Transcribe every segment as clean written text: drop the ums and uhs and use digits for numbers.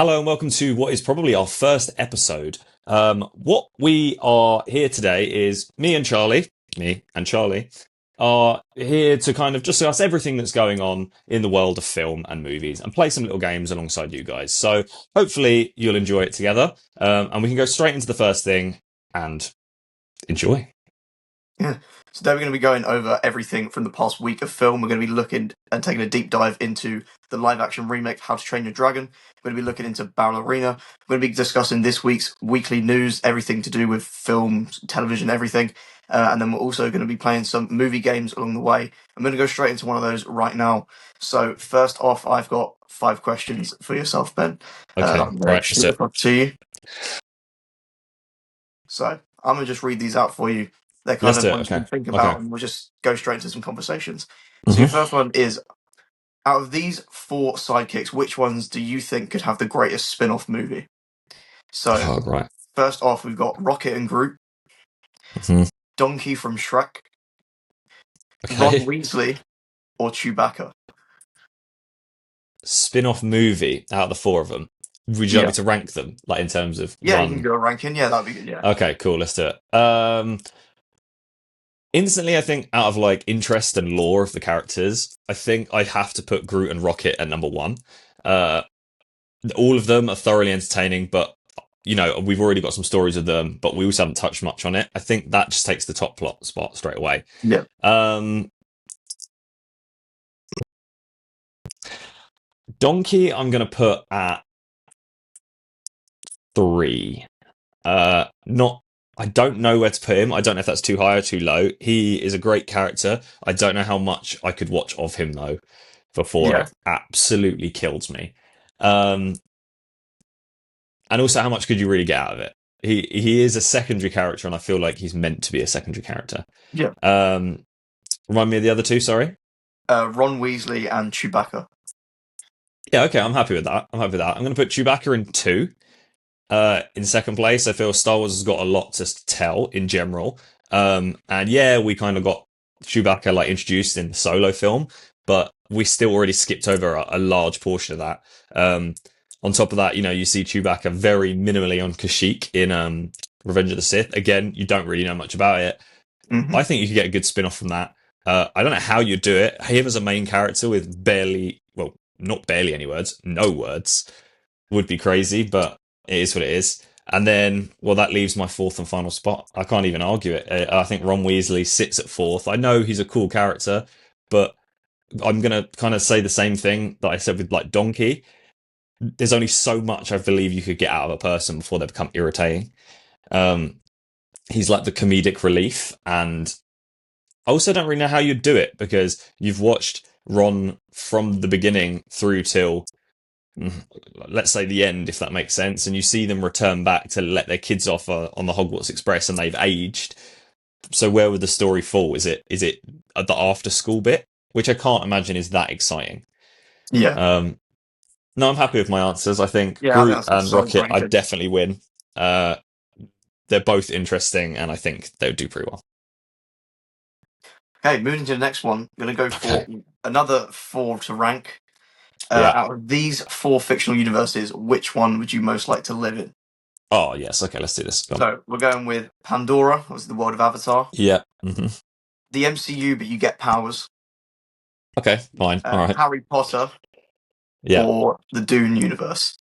Hello and welcome to what is probably our first episode. What we are here today is me and Charlie, are here to kind of discuss everything that's going on in the world of film and movies and play some little games alongside you guys. So hopefully you'll enjoy it together. And we can go straight into the first thing and enjoy. Yeah. So today we're going to be going over everything from the past week of film. We're going to be looking and taking a deep dive into the live-action remake How to Train Your Dragon. We're going to be looking into Ballerina. We're going to be discussing this week's weekly news, everything to do with film, television, everything. And then we're also going to be playing some movie games along the way. I'm going to go straight into one of those right now. So first off, I've got 5 questions for yourself, Ben. Okay, I'm going right, to that's shoot it. across to you. So I'm going to just read these out for you. They're kind Let's of do it. ones you Okay, can think okay. about, and we'll just go straight into some conversations. So your first one is, out of these 4 sidekicks, which ones do you think could have the greatest spin-off movie? So, Oh, right. first off, we've got Rocket and Groot, Mhm. Donkey from Shrek, Ron Okay. Weasley, or Chewbacca. Spin-off movie out of the 4 of them. Would you like Yeah. me to rank them, like in terms of Yeah, you can one? do a ranking. Yeah, that'd be good, yeah. Okay, cool. Let's do it. Instantly, I think out of like interest and lore of the characters, I think I'd have to put Groot and Rocket at number one. Uh, all of them are thoroughly entertaining, but we've already got some stories of them, but we also haven't touched much on it. I think that just takes the top plot spot straight away. Yeah. Donkey, I'm gonna put at 3. Not. I don't know where to put him. I don't know if that's too high or too low. He is a great character. I don't know how much I could watch of him though before Yeah. it absolutely kills me. And also, how much could you really get out of it? He is a secondary character, and I feel like he's meant to be a secondary character. Yeah. Remind me of the other two. Sorry. Ron Weasley and Chewbacca. Yeah. Okay. I'm happy with that. I'm going to put Chewbacca in 2. In second place, I feel Star Wars has got a lot to tell in general. And yeah, we kind of got Chewbacca like introduced in the Solo film, but we still already skipped over a large portion of that. On top of that, you see Chewbacca very minimally on Kashyyyk in Revenge of the Sith. Again, you don't really know much about it. Mm-hmm. I think you could get a good spin-off from that. I don't know how you do it. Him as a main character with not barely any words, no words, would be crazy, but it is what it is. And then, well, that leaves my 4th and final spot. I can't even argue it. I think Ron Weasley sits at 4th. I know he's a cool character, but I'm going to kind of say the same thing that I said with like Donkey. There's only so much I believe you could get out of a person before they become irritating. He's like the comedic relief, and I also don't really know how you'd do it because you've watched Ron from the beginning through till, let's say, the end, if that makes sense, and you see them return back to let their kids off on the Hogwarts Express, and they've aged. So where would the story fall? Is it at the after school bit, which I can't imagine is that exciting? Yeah. No, I'm happy with my answers. I think Yeah, I think Groot that's a and solid Rocket, I'd ranking. definitely win. They're both interesting, and I think they would do pretty well. Okay, moving to the next one. I'm going to go for another 4 to rank. Yeah. Out of these 4 fictional universes, which one would you most like to live in? Oh, yes. Okay, let's do this. So we're going with Pandora, was the world of Avatar. Yeah. The MCU, but you get powers. Okay, fine. All right. Harry Potter. Yeah. Or the Dune universe.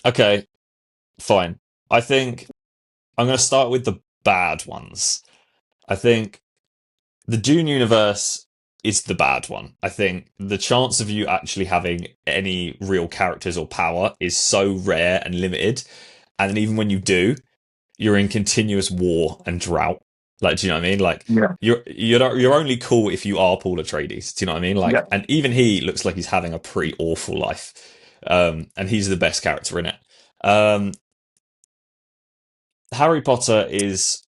Okay, fine. I think I'm going to start with the bad ones. I think the Dune universe is the bad one. I think the chance of you actually having any real characters or power is so rare and limited. And then even when you do, you're in continuous war and drought. Like, do you know what I mean? Like, Yeah. you're only cool if you are Paul Atreides. Do you know what I mean? Like, Yeah. and even he looks like he's having a pretty awful life. And he's the best character in it. Harry Potter is,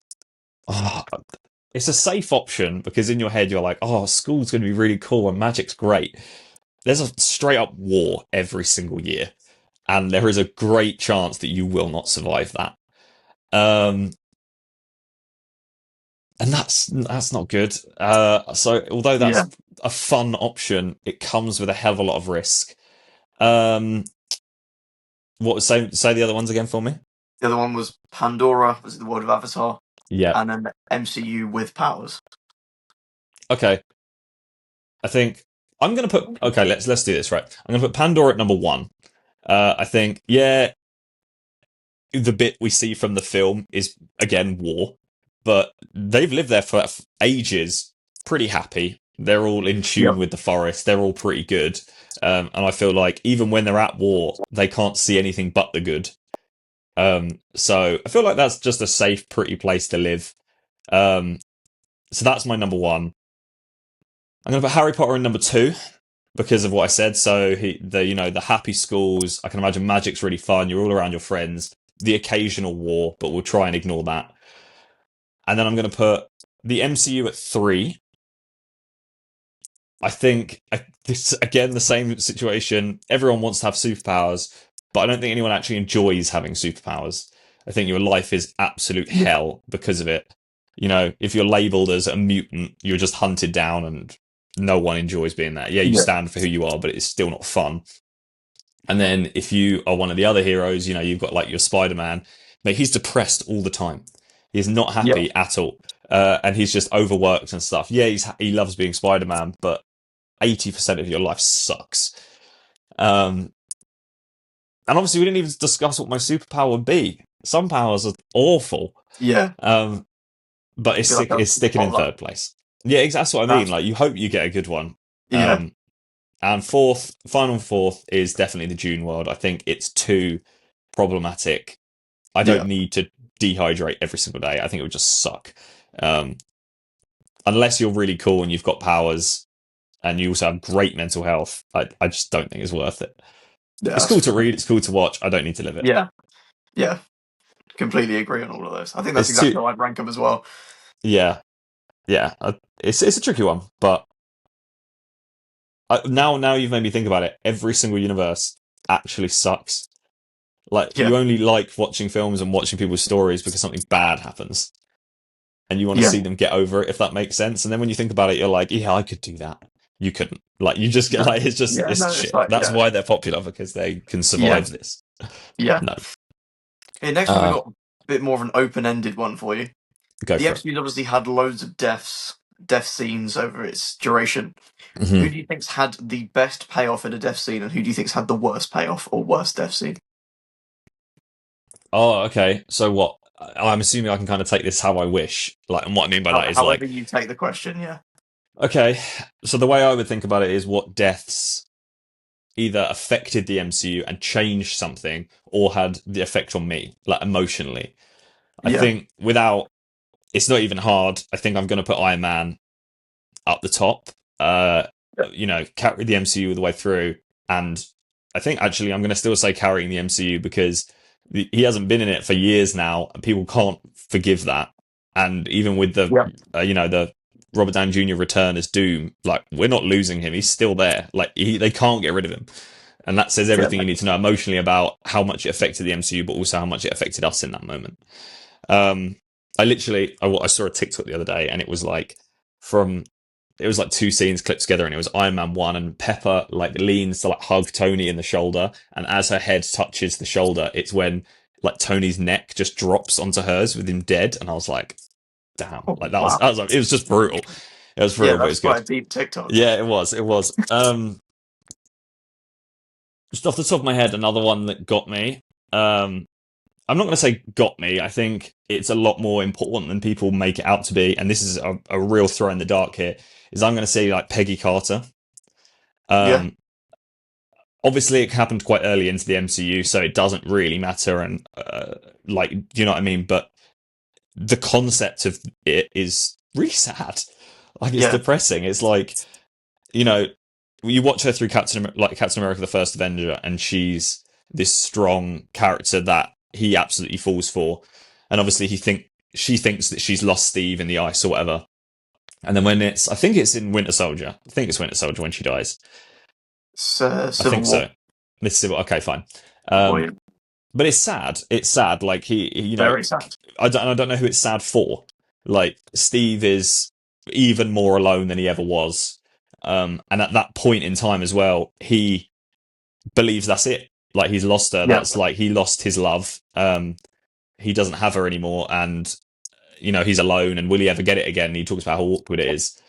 it's a safe option because in your head you're like, oh, school's going to be really cool and magic's great. There's a straight up war every single year, and there is a great chance that you will not survive that. And that's not good. So although that's a fun option, it comes with a hell of a lot of risk. Um, what say the other ones again for me? The other one was Pandora, was the world of Avatar, Yeah. and then the MCU with powers. Okay. I think I'm gonna put. Okay, let's do this right. I'm gonna put Pandora at number one. I think yeah, the bit we see from the film is again war, but they've lived there for ages, pretty happy. They're all in tune Yep. with the forest. They're all pretty good, and I feel like even when they're at war, they can't see anything but the good. So I feel like that's just a safe, pretty place to live. Um, so that's my number one. I'm gonna put Harry Potter in number two because of what I said. So the happy schools. I can imagine magic's really fun. You're all around your friends. The occasional war, but we'll try and ignore that. And then I'm going to put the MCU at three. I think this again the same situation. Everyone wants to have superpowers, but I don't think anyone actually enjoys having superpowers. I think your life is absolute Yeah. hell because of it. If you're labeled as a mutant, you're just hunted down, and no one enjoys being that. Yeah, you Yeah. stand for who you are, but it's still not fun. And then if you are one of the other heroes, you've got like your Spider-Man, mate, he's depressed all the time. He's not Yeah. happy at all. And he's just overworked and stuff. Yeah, he loves being Spider-Man, but 80% of your life sucks. And obviously we didn't even discuss what my superpower would be. Some powers are awful. Yeah. Um, but I feel like it's that's sticking part in of that. third place. Yeah, that's what I mean. That's, Like you hope you get a good one. yeah. And final fourth is definitely the Dune world. I think it's too problematic. I don't Yeah. need to dehydrate every single day. I think it would just suck. Um, unless you're really cool and you've got powers and you also have great mental health, I just don't think it's worth it. Yeah. It's cool to read, it's cool to watch. I don't need to live it. Yeah. Yeah. Completely agree on all of those. I think that's It's exactly too, how I'd rank them as well. yeah, yeah. It's a tricky one, but now you've made me think about it. Every single universe actually sucks. Like Yeah. you only like watching films and watching people's stories because something bad happens, and you want to Yeah. see them get over it, if that makes sense. And then when you think about it, you're like, yeah, I could do that. You couldn't. Like, you just get No. like, Yeah. it's No, it's shit. like, That's yeah. why they're popular because they can Yeah. survive this. Yeah. No. Okay, next one we Uh, got a bit more of an open-ended one for you. go The for it. MCU's obviously had loads of death scenes over its duration. Who Hmm. do you think's had the best payoff in a death scene, and who do you think's had the worst payoff or worst death scene? Oh, okay. So what? I'm assuming I can kind of take this how I wish. Like, and what I mean by that is However like, you take the question, yeah. okay. So the way I would think about it is what deaths either affected the MCU and changed something or had the effect on me, like emotionally. I Yeah. think without it's not even hard. I think I'm going to put Iron Man up the top. Yeah. Carry the MCU all the way through, and I think actually I'm going to still say carrying the MCU because he hasn't been in it for years now, and people can't forgive that. And even with the Yeah. the Robert Downey Jr. return as Doom, like we're not losing him. He's still there. Like they can't get rid of him. And that says Yeah. everything you need to know emotionally about how much it affected the MCU, but also how much it affected us in that moment. Um, I saw a TikTok the other day, and it was like from it was like two scenes clipped together, and it was Iron Man 1, and Pepper like leans to like hug Tony in the shoulder, and as her head touches the shoulder, it's when like Tony's neck just drops onto hers with him dead, and I was like, damn, Oh, like wow. that was like it was just brutal. It was Yeah, brutal, but it that's was quite good. a deep TikTok. Yeah, it was. Just off the top of my head, another one that got me. I'm not going to say got me. I think it's a lot more important than people make it out to be. And this is a real throw in the dark here. Is I'm going to say like Peggy Carter. Yeah. Um, obviously, it happened quite early into the MCU, so it doesn't really matter. And like, do you know what I mean? But the concept of it is really sad. Like, it's Yeah. depressing. It's like you know, you watch her through Captain America: The First Avenger, and she's this strong character that he absolutely falls for, and obviously she thinks that she's lost Steve in the ice or whatever, and then I think it's in Winter Soldier. I think it's Winter Soldier when she dies. It's, I Civil think War. so. Miss Civil. Okay, fine. Boy, Um, but it's sad. It's sad. Like very sad. I don't know who it's sad for. Like Steve is even more alone than he ever was. And at that point in time as well, he believes that's it. Like he's lost her. Yeah. That's like he lost his love. He doesn't have her anymore, and he's alone. And will he ever get it again? He talks about how awkward it is.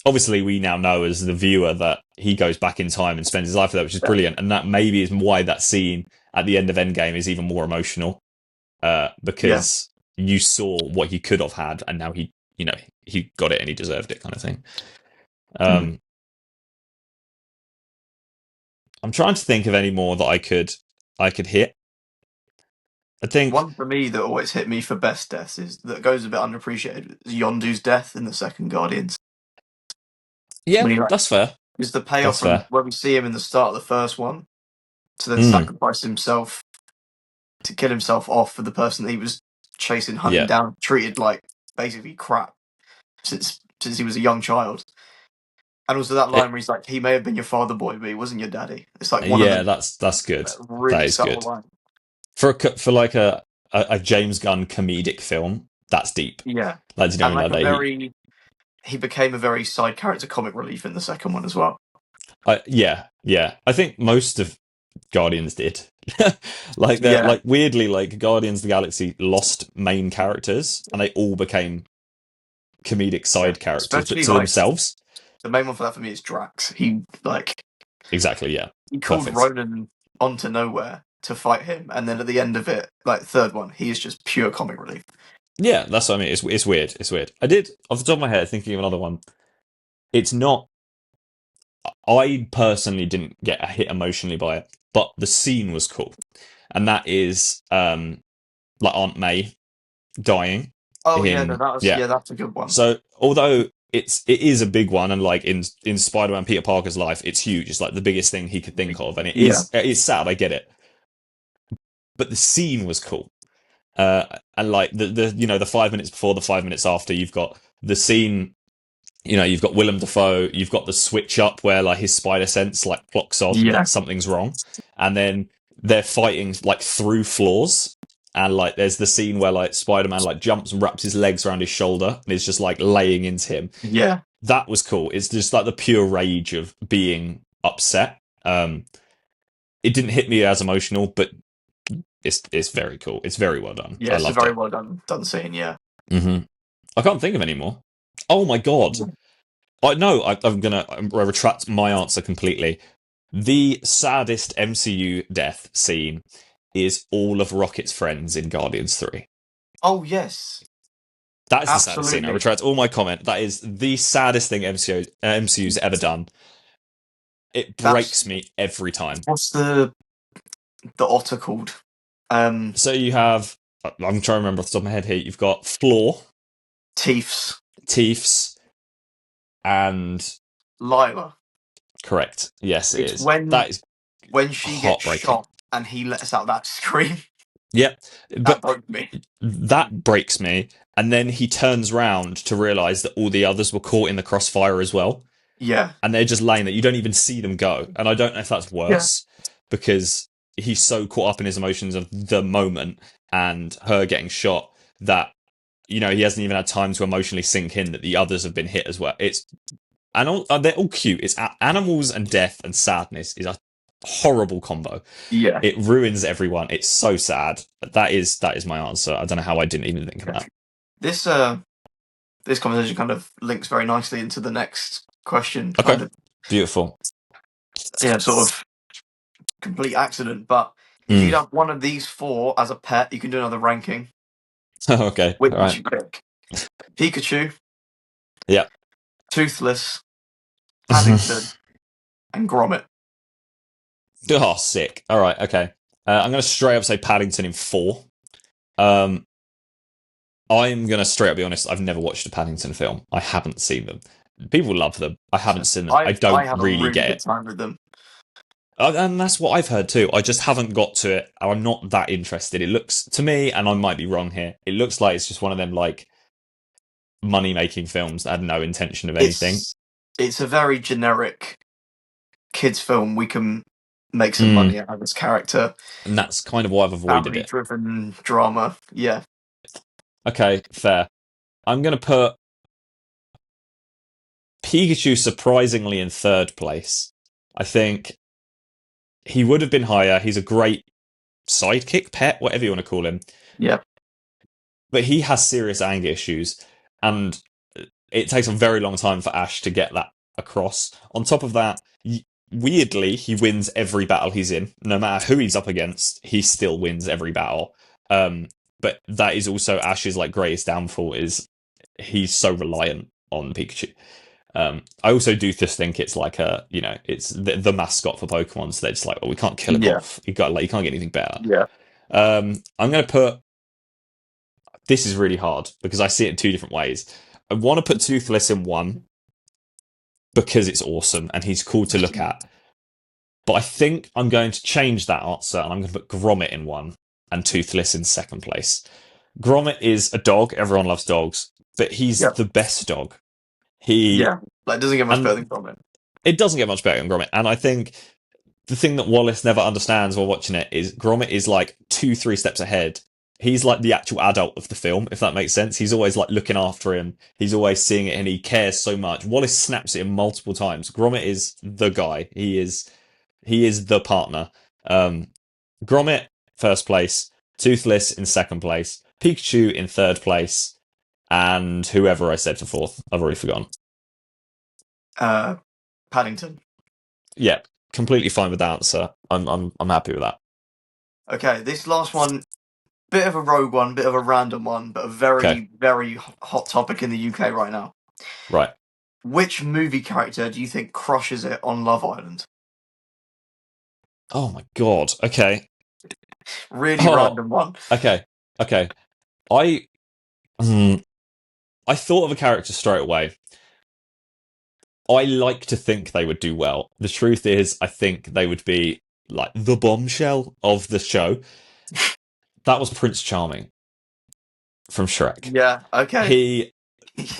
Obviously, we now know as the viewer that he goes back in time and spends his life with her, which is brilliant. And that maybe is why that scene at the end of Endgame is even more emotional, Yeah. because you saw what he could have had, and now he got it and he deserved it, kind of thing. Mm. I'm trying to think of any more that I could hit. I think, One for me that always hit me for best deaths is that goes a bit underappreciated is Yondu's death in the second Guardians. yeah, When he like that's fair. is the payoff That's from fair. when we see him in the start of the first one to then Mm, sacrifice himself to kill himself off for the person that he was chasing, hunting yeah, down, treated like basically crap since he was a young child. And also that line it, where he's like, "He may have been your father boy, but he wasn't your daddy." It's like one of yeah. the That's good. That really is subtle good lines. for like a James Gunn comedic film. That's deep. Yeah, Like, you know, and what I mean? like Like a that he became a very side character comic relief in the second one as well. yeah, yeah. I think most of Guardians did. Like they're Yeah, like weirdly, like Guardians of the Galaxy lost main characters and they all became comedic yeah. side characters, but Especially to like themselves. the main one for that for me is Drax. Exactly, yeah. He called Perfect. Ronan onto nowhere to fight him, and then at the end of it, like third one, he is just pure comic relief. Yeah, that's what I mean. It's weird. It's weird. I did, off the top of my head, thinking of another one. It's not. I personally didn't get a hit emotionally by it, but the scene was cool, and that is like Aunt May dying Oh yeah, no, in yeah. that's a good one. So although it is a big one, and like in Spider-Man Peter Parker's life, it's huge. It's like the biggest thing he could think of, and it Yeah, is it's sad. I get it, but the scene was cool. And like the 5 minutes before, the 5 minutes after, you've got the scene. You've got Willem Dafoe, you've got the switch up where like his spider sense like clocks on yeah, that something's wrong, and then they're fighting like through floors, and like there's the scene where like Spider-Man like jumps and wraps his legs around his shoulder and is just like laying into him. yeah, That was cool. It's just like the pure rage of being upset. It didn't hit me as emotional, but it's very cool. It's very well done. yeah. I It's a loved very it. well done scene. Yeah. hmm I can't think of any more. Oh my god. I know. I'm gonna retract my answer completely. The saddest MCU death scene is all of Rocket's friends in Guardians 3. Oh yes, That is the saddest scene. I absolutely. retract all my comment. That is the saddest thing MCU's ever done. It That's breaks me every time. what's the otter called? So you have, I'm trying to remember off the top of my head here, you've got Floor, Teefs, Teefs, and Lila. correct. Yes, it It's is. That is when she gets heartbreaking. shot and he lets out that scream. Yep. That But broke me. that breaks me. And then he turns round to realise that all the others were caught in the crossfire as well. Yeah, And they're just laying there. You don't even see them go. And I don't know if that's yeah, worse because he's so caught up in his emotions of the moment and her getting shot that, he hasn't even had time to emotionally sink in that the others have been hit as well. They're all cute. It's animals and death and sadness is a horrible combo. yeah. It ruins everyone. It's so sad. That is my answer. I don't know how I didn't even think of that. This this conversation kind of links very nicely into the next question. Okay, Kind of, beautiful. sort of complete accident. But if you'd Mm. have one of these four as a pet, you can do another ranking. Okay, Which all would right. you pick? Pikachu, Yeah. Toothless, Paddington, and Gromit. Oh, sick. All right, okay. I'm going to straight up say Paddington in 4. Um, I'm going to straight up be honest. I've never watched a Paddington film. I haven't seen them. People love them. I haven't seen them. I I don't have a really really get good it. time with them. And that's what I've heard too. I just haven't got to it. I'm not that interested. It looks to me, and I might be wrong here. It looks like it's just one of them like money making films that had no intention of anything. It's a very generic kids film. We can make some Mm. money out of this character. And that's kind of why I've avoided Family it. driven drama. Yeah. Okay, fair. I'm going to put Pikachu surprisingly in third place. I think he would have been higher. He's a great sidekick, pet, whatever you want to call him. Yeah. But he has serious anger issues, and it takes a very long time for Ash to get that across. On top of that, weirdly, he wins every battle he's in. No matter who he's up against, he still wins every battle. But that is also Ash's like greatest downfall is he's so reliant on Pikachu. I also do just think it's like it's the mascot for Pokemon, so they're just like, oh, we can't kill him Yeah. off. You can't get anything better. Yeah. I'm gonna put. This is really hard because I see it in two different ways. I want to put Toothless in one because it's awesome and he's cool to look at. But I think I'm going to change that answer and I'm going to put Gromit in one and Toothless in second place. Gromit is a dog. Everyone loves dogs, but he's Yeah. the best dog. He Like, it doesn't get much and better than Gromit. it doesn't get much better than Gromit. And I think the thing that Wallace never understands while watching it is Gromit is like 2-3 steps ahead. He's like the actual adult of the film, if that makes sense. He's always like looking after him. He's always seeing it and he cares so much. Wallace snaps at him multiple times. Gromit is the guy. He is the partner. Gromit, first place. Toothless in second place. Pikachu in third place. And whoever I said for fourth. I've already forgotten. Paddington. Yeah, completely fine with that answer. I'm happy with that. Okay, this last one, bit of a rogue one, bit of a random one, but a very, very hot topic in the UK right now. Right. Which movie character do you think crushes it on Love Island? Oh my god. Okay. Really random one. Okay. I I thought of a character straight away. I like to think they would do well. The truth is, I think they would be like the bombshell of the show. That was Prince Charming from Shrek. Yeah, okay. He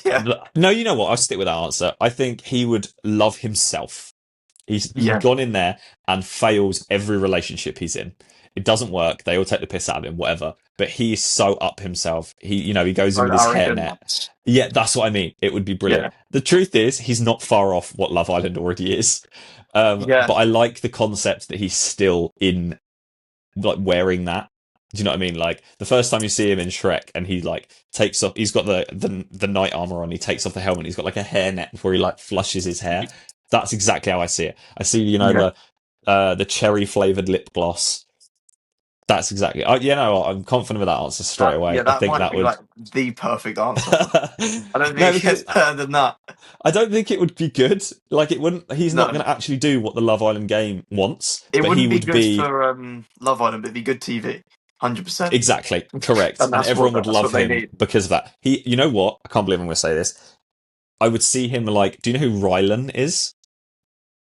Yeah. No, you know what? I'll stick with that answer. I think he would love himself. He's gone in there and fails every relationship he's in. It doesn't work. They all take the piss out of him, whatever. But he's so up himself. He goes in with his hairnet. Yeah, that's what I mean. It would be brilliant. Yeah. The truth is, he's not far off what Love Island already is. But I like the concept that he's still in, like, wearing that. Do you know what I mean? Like, the first time you see him in Shrek and he, like, takes off, he's got the knight armor on, he takes off the helmet, he's got, like, a hairnet where he, like, flushes his hair. That's exactly how I see it. I see, the cherry flavored lip gloss. That's exactly. I'm confident with that answer straight away. Yeah, that I think might that be would like the perfect answer. I don't think it gets better than that. I don't think it would be good. Like it wouldn't. He's not going to actually do what the Love Island game wants. It but wouldn't he be would good be for Love Island, but it'd be good TV. 100%. Exactly correct, and everyone would love him because of that. You know what? I can't believe I'm going to say this. I would see him like. Do you know who Rylan is?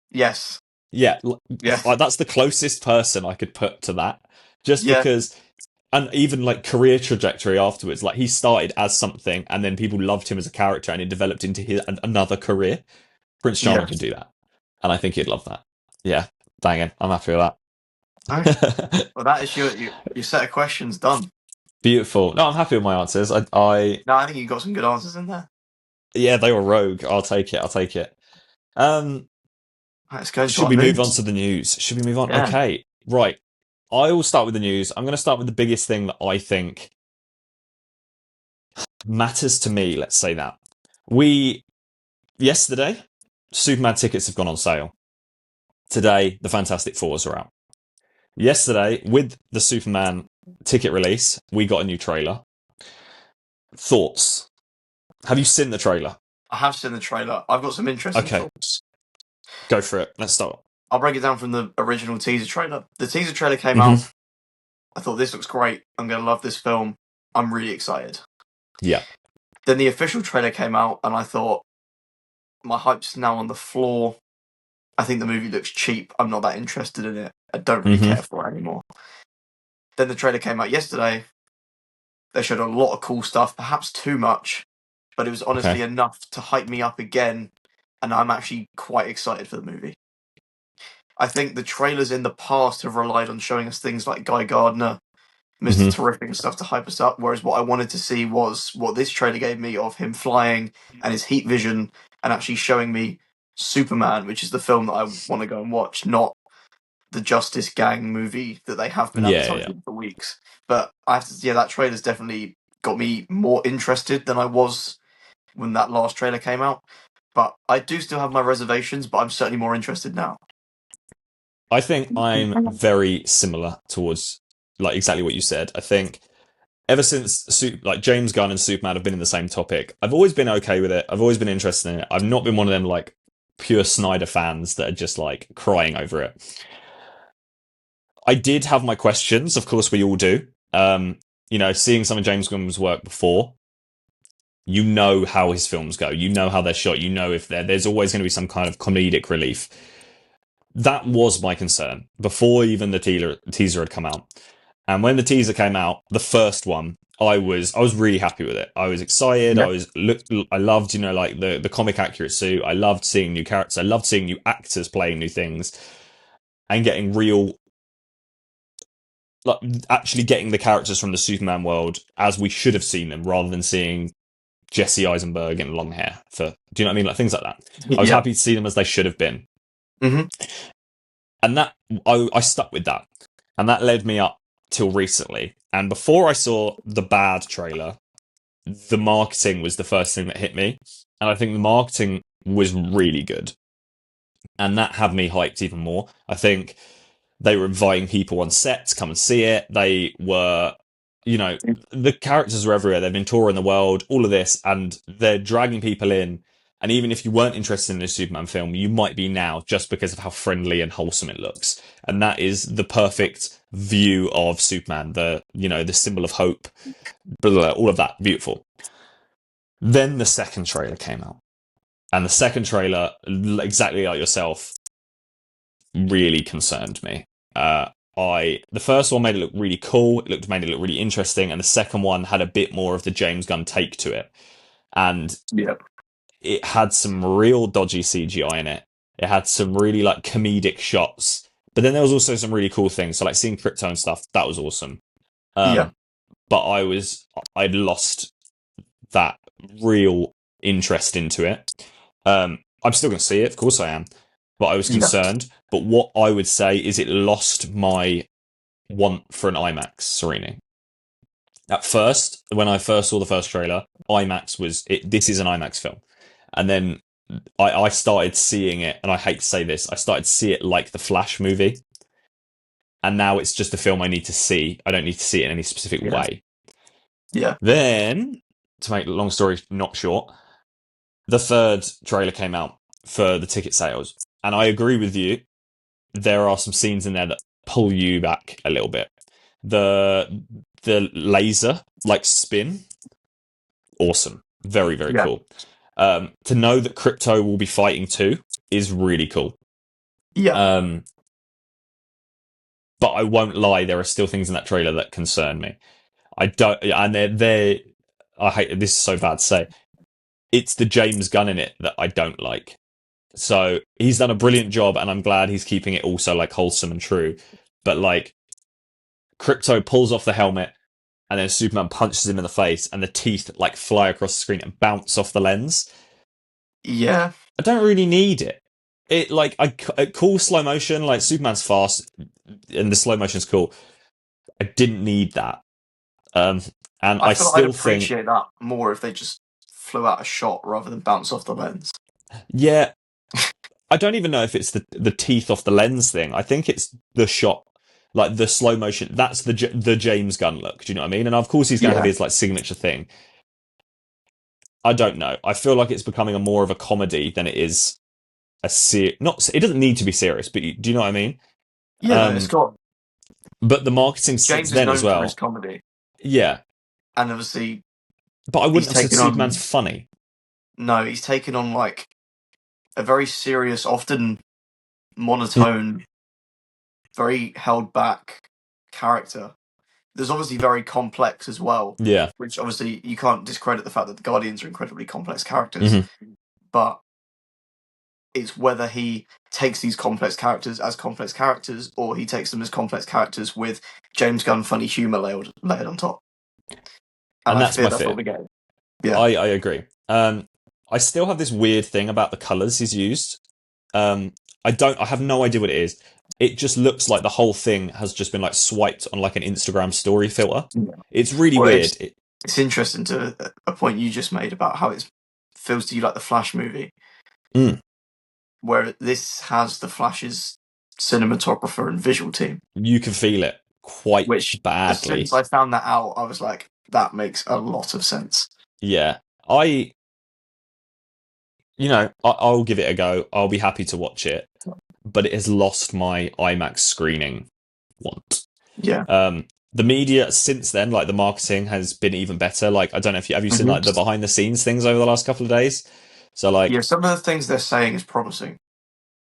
Yes. Yeah. That's the closest person I could put to that. Just because, and even like career trajectory afterwards, like he started as something and then people loved him as a character and it developed into another career. Prince Charming can do that. And I think he'd love that. Yeah, banging. I'm happy with that. Nice. Well, that is your set of questions done. Beautiful. No, I'm happy with my answers. No, I think you got some good answers in there. Yeah, they were rogue. I'll take it. Let's go. Should we move on to the news? Should we move on? Yeah. Okay, right. I will start with the news. I'm going to start with the biggest thing that I think matters to me. Let's say that. Yesterday, Superman tickets have gone on sale. Today, the Fantastic Fours are out. Yesterday, with the Superman ticket release, we got a new trailer. Thoughts? Have you seen the trailer? I have seen the trailer. I've got some interesting thoughts. Go for it. Let's start. I'll break it down from the original teaser trailer. The teaser trailer came out. I thought, this looks great. I'm going to love this film. I'm really excited. Yeah. Then the official trailer came out, and I thought, my hype's now on the floor. I think the movie looks cheap. I'm not that interested in it. I don't really care for it anymore. Then the trailer came out yesterday. They showed a lot of cool stuff, perhaps too much, but it was honestly enough to hype me up again, and I'm actually quite excited for the movie. I think the trailers in the past have relied on showing us things like Guy Gardner, Mr. Terrific and stuff to hype us up, whereas what I wanted to see was what this trailer gave me of him flying and his heat vision and actually showing me Superman, which is the film that I want to go and watch, not the Justice Gang movie that they have been Yeah, yeah. advertising for weeks. But I have to, yeah, that trailer's definitely got me more interested than I was when that last trailer came out. But I do still have my reservations, but I'm certainly more interested now. I think I'm very similar towards like exactly what you said. I think ever since like James Gunn and Superman have been in the same topic, I've always been okay with it. I've always been interested in it. I've not been one of them like pure Snyder fans that are just like crying over it. I did have my questions, of course we all do. Seeing some of James Gunn's work before, you know how his films go. You know how they're shot. You know if there's always going to be some kind of comedic relief. That was my concern before even the teaser had come out. And when the teaser came out, the first one, I was really happy with it. I was excited. Yeah. I loved, like the comic accurate suit. I loved seeing new characters. I loved seeing new actors playing new things and getting real, like actually getting the characters from the Superman world as we should have seen them, rather than seeing Jesse Eisenberg in long hair. Do you know what I mean? Like things like that. I was Yeah. happy to see them as they should have been. Hmm. And that I stuck with that, and that led me up till recently. And before I saw the bad trailer, the marketing was the first thing that hit me, and I think the marketing was really good, and that had me hyped even more. I think they were inviting people on set to come and see it. They were, the characters were everywhere. They've been touring the world, all of this, and they're dragging people in. And even if you weren't interested in this Superman film, you might be now just because of how friendly and wholesome it looks. And that is the perfect view of Superman, the symbol of hope, blah, blah, blah, all of that. Beautiful. Then the second trailer came out. And the second trailer, exactly like yourself, really concerned me. The first one made it look really cool. Made it look really interesting, and the second one had a bit more of the James Gunn take to it, and Yeah. it had some real dodgy CGI in it. It had some really like comedic shots, but then there was also some really cool things. So like seeing crypto and stuff, that was awesome. Yeah. But I'd lost that real interest into it. I'm still going to see it, of course I am, but I was Yeah. concerned. But what I would say is it lost my want for an IMAX screening. At first, when I first saw the first trailer, IMAX was it. This is an IMAX film, and then I started seeing it, and I hate to say this, I started to see it like the Flash movie, and now it's just a film I need to see. I don't need to see it in any specific Yeah. way. Yeah. Then, to make the long story not short, the third trailer came out for the ticket sales, and I agree with you. There are some scenes in there that pull you back a little bit. The laser like spin, awesome, very very Yeah. cool. To know that Crypto will be fighting too is really cool. Yeah. But I won't lie, there are still things in that trailer that concern me. I don't, and they're I hate this is so bad to say. It's the James Gunn in it that I don't like. So he's done a brilliant job, and I'm glad he's keeping it also like wholesome and true. But like, Crypto pulls off the helmet, and then Superman punches him in the face, and the teeth like fly across the screen and bounce off the lens. Yeah. I don't really need it. Cool slow motion, like Superman's fast, and the slow motion's cool. I didn't need that. And I I feel like I'd still think, appreciate that more if they just flew out a shot rather than bounce off the lens. yeah, I don't even know if it's the teeth off the lens thing. I think it's the shot, like the slow motion. That's the James Gunn look. Do you know what I mean? And of course, he's going to have Yeah. his like signature thing. I don't know. I feel like it's becoming a more of a comedy than it is not. It doesn't need to be serious, but do you know what I mean? Yeah. No, it's got But the marketing since James is then known as for his well. comedy, Yeah, and obviously but I he's wouldn't have said taken on. Superman's funny. No, he's taken on like a very serious, often monotone, very held back character. There's obviously very complex as well, Yeah. which obviously you can't discredit the fact that the Guardians are incredibly complex characters, Mm-hmm. but it's whether he takes these complex characters as complex characters or he takes them as complex characters with James Gunn funny humour layered on top. And And I that's fear my that's what fear. we get. Yeah. I agree. I still have this weird thing about the colours he's used. I have no idea what it is. it just looks like the whole thing has just been like swiped on like an Instagram story filter. Yeah. It's really Well, weird. it's interesting to a point you just made about how it feels to you like the Flash movie, Mm, where this has the Flash's cinematographer and visual team. you can feel it quite Which, as soon as badly. I found that out, I was like, that makes a lot of sense. Yeah, I I'll give it a go. I'll be happy to watch it, but it has lost my IMAX screening want. Yeah. The media since then, like the marketing, has been even better. Like I don't know if have you seen like the behind the scenes things over the last couple of days? So like, Yeah, some of the things they're saying is promising.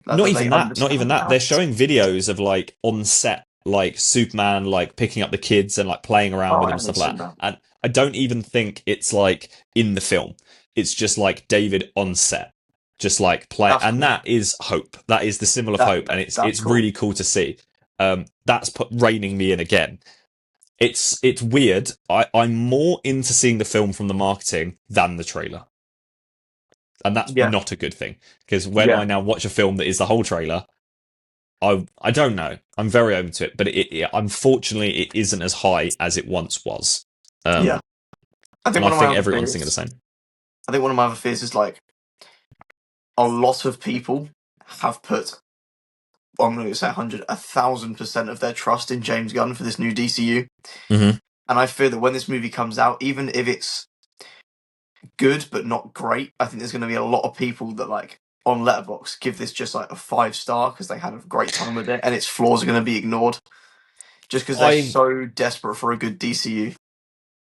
Like not that even they that, not even understand that. how. They're showing videos of like on set, like Superman, like picking up the kids and like playing around Oh, with I them and haven't stuff like seen that. that. And I don't even think it's like in the film. It's just like David on set, just like play, That's and cool. that is hope. That is the symbol of That hope, and that's it's cool. really cool to see. That's reining me in again. It's weird. I'm more into seeing the film from the marketing than the trailer, and that's Yeah, not a good thing because when yeah, I now watch a film that is the whole trailer, I don't know. I'm very open to it, but unfortunately it isn't as high as it once was. yeah. I think And I one of my think other everyone's thinking the fears. same. I think one of my other fears is like a lot of people have put. I'm going to say 1,000% of their trust in James Gunn for this new DCU, Mm-hmm. and I fear that when this movie comes out, even if it's good but not great, I think there's going to be a lot of people that like on Letterboxd give this just like a 5 star because they had a great time with it, and its flaws are going to be ignored just because they're I so desperate for a good DCU.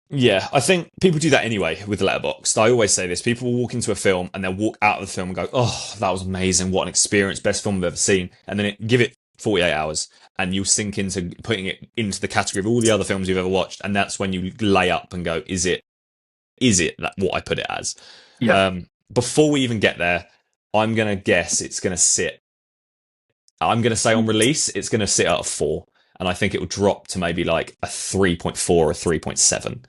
Yeah, I think people do that anyway with Letterboxd. I always say this: people will walk into a film and they'll walk out of the film and go, "Oh, that was amazing! What an experience! Best film I've ever seen." And then give it 48 hours, and you'll sink into putting it into the category of all the other films you've ever watched, and that's when you lay up and go, "Is it that what I put it as?" Yeah, Before we even get there, I'm gonna guess it's gonna sit. I'm gonna say on release, it's gonna sit at a 4, and I think it will drop to maybe like a 3.4 or 3.7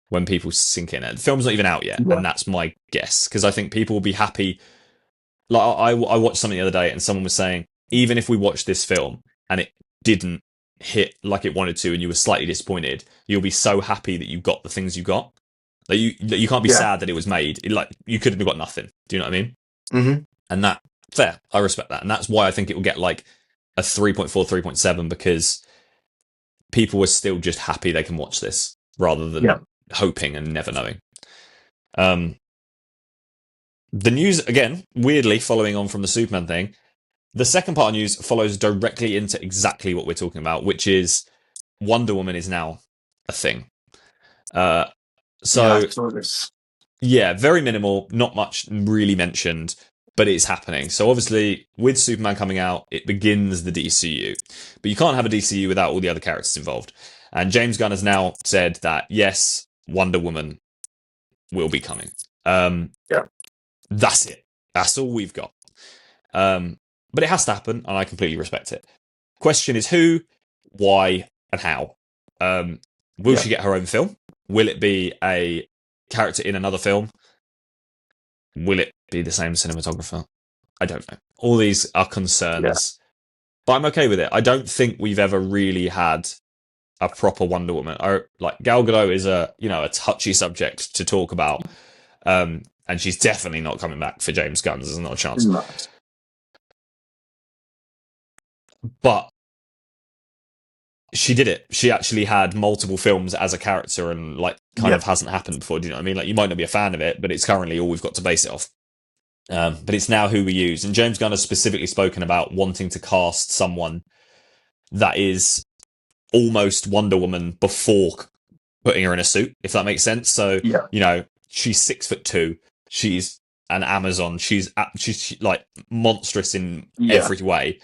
when people sink in. The film's not even out yet, yeah, and that's my guess because I think people will be happy. Like I watched something the other day, and someone was saying even if we watched this film and it didn't hit like it wanted to, and you were slightly disappointed, you'll be so happy that you got the things you got. That you can't be yeah. sad that it was made. Like you could have got nothing. Do you know what I mean? Mm-hmm. And that fair. I respect that, and that's why I think it will get like a 3.4, 3.7 because people were still just happy they can watch this rather Yeah, than hoping and never knowing. Um, the news, again, weirdly following on from the Superman thing, the second part of news follows directly into exactly what we're talking about, which is Wonder Woman is now a thing. Uh, yeah. I so, saw this. yeah, very minimal, not much really mentioned, but it's happening. So, obviously, with Superman coming out, it begins the DCU. But you can't have a DCU without all the other characters involved. And James Gunn has now said that, yes, Wonder Woman will be coming. Yeah, That's it. That's all we've got. But it has to happen, and I completely respect it. Question is who, why, and how. Will yeah, she get her own film? Will it be a character in another film? Will it be the same cinematographer? I don't know. All these are yeah. concerns, but I'm okay with it. I don't think we've ever really had a proper Wonder Woman. Or like Gal Gadot is a touchy subject to talk about, and she's definitely not coming back for James Gunn. There's not a chance. Nice. But she did it. She actually had multiple films as a character and like kind Yeah, of hasn't happened before. Do you know what I mean? Like you might not be a fan of it, but it's currently all we've got to base it off. But it's now who we use. And James Gunn has specifically spoken about wanting to cast someone that is almost Wonder Woman before putting her in a suit, if that makes sense. So, yeah, she's 6'2". She's an Amazon. She's like monstrous in yeah, every way.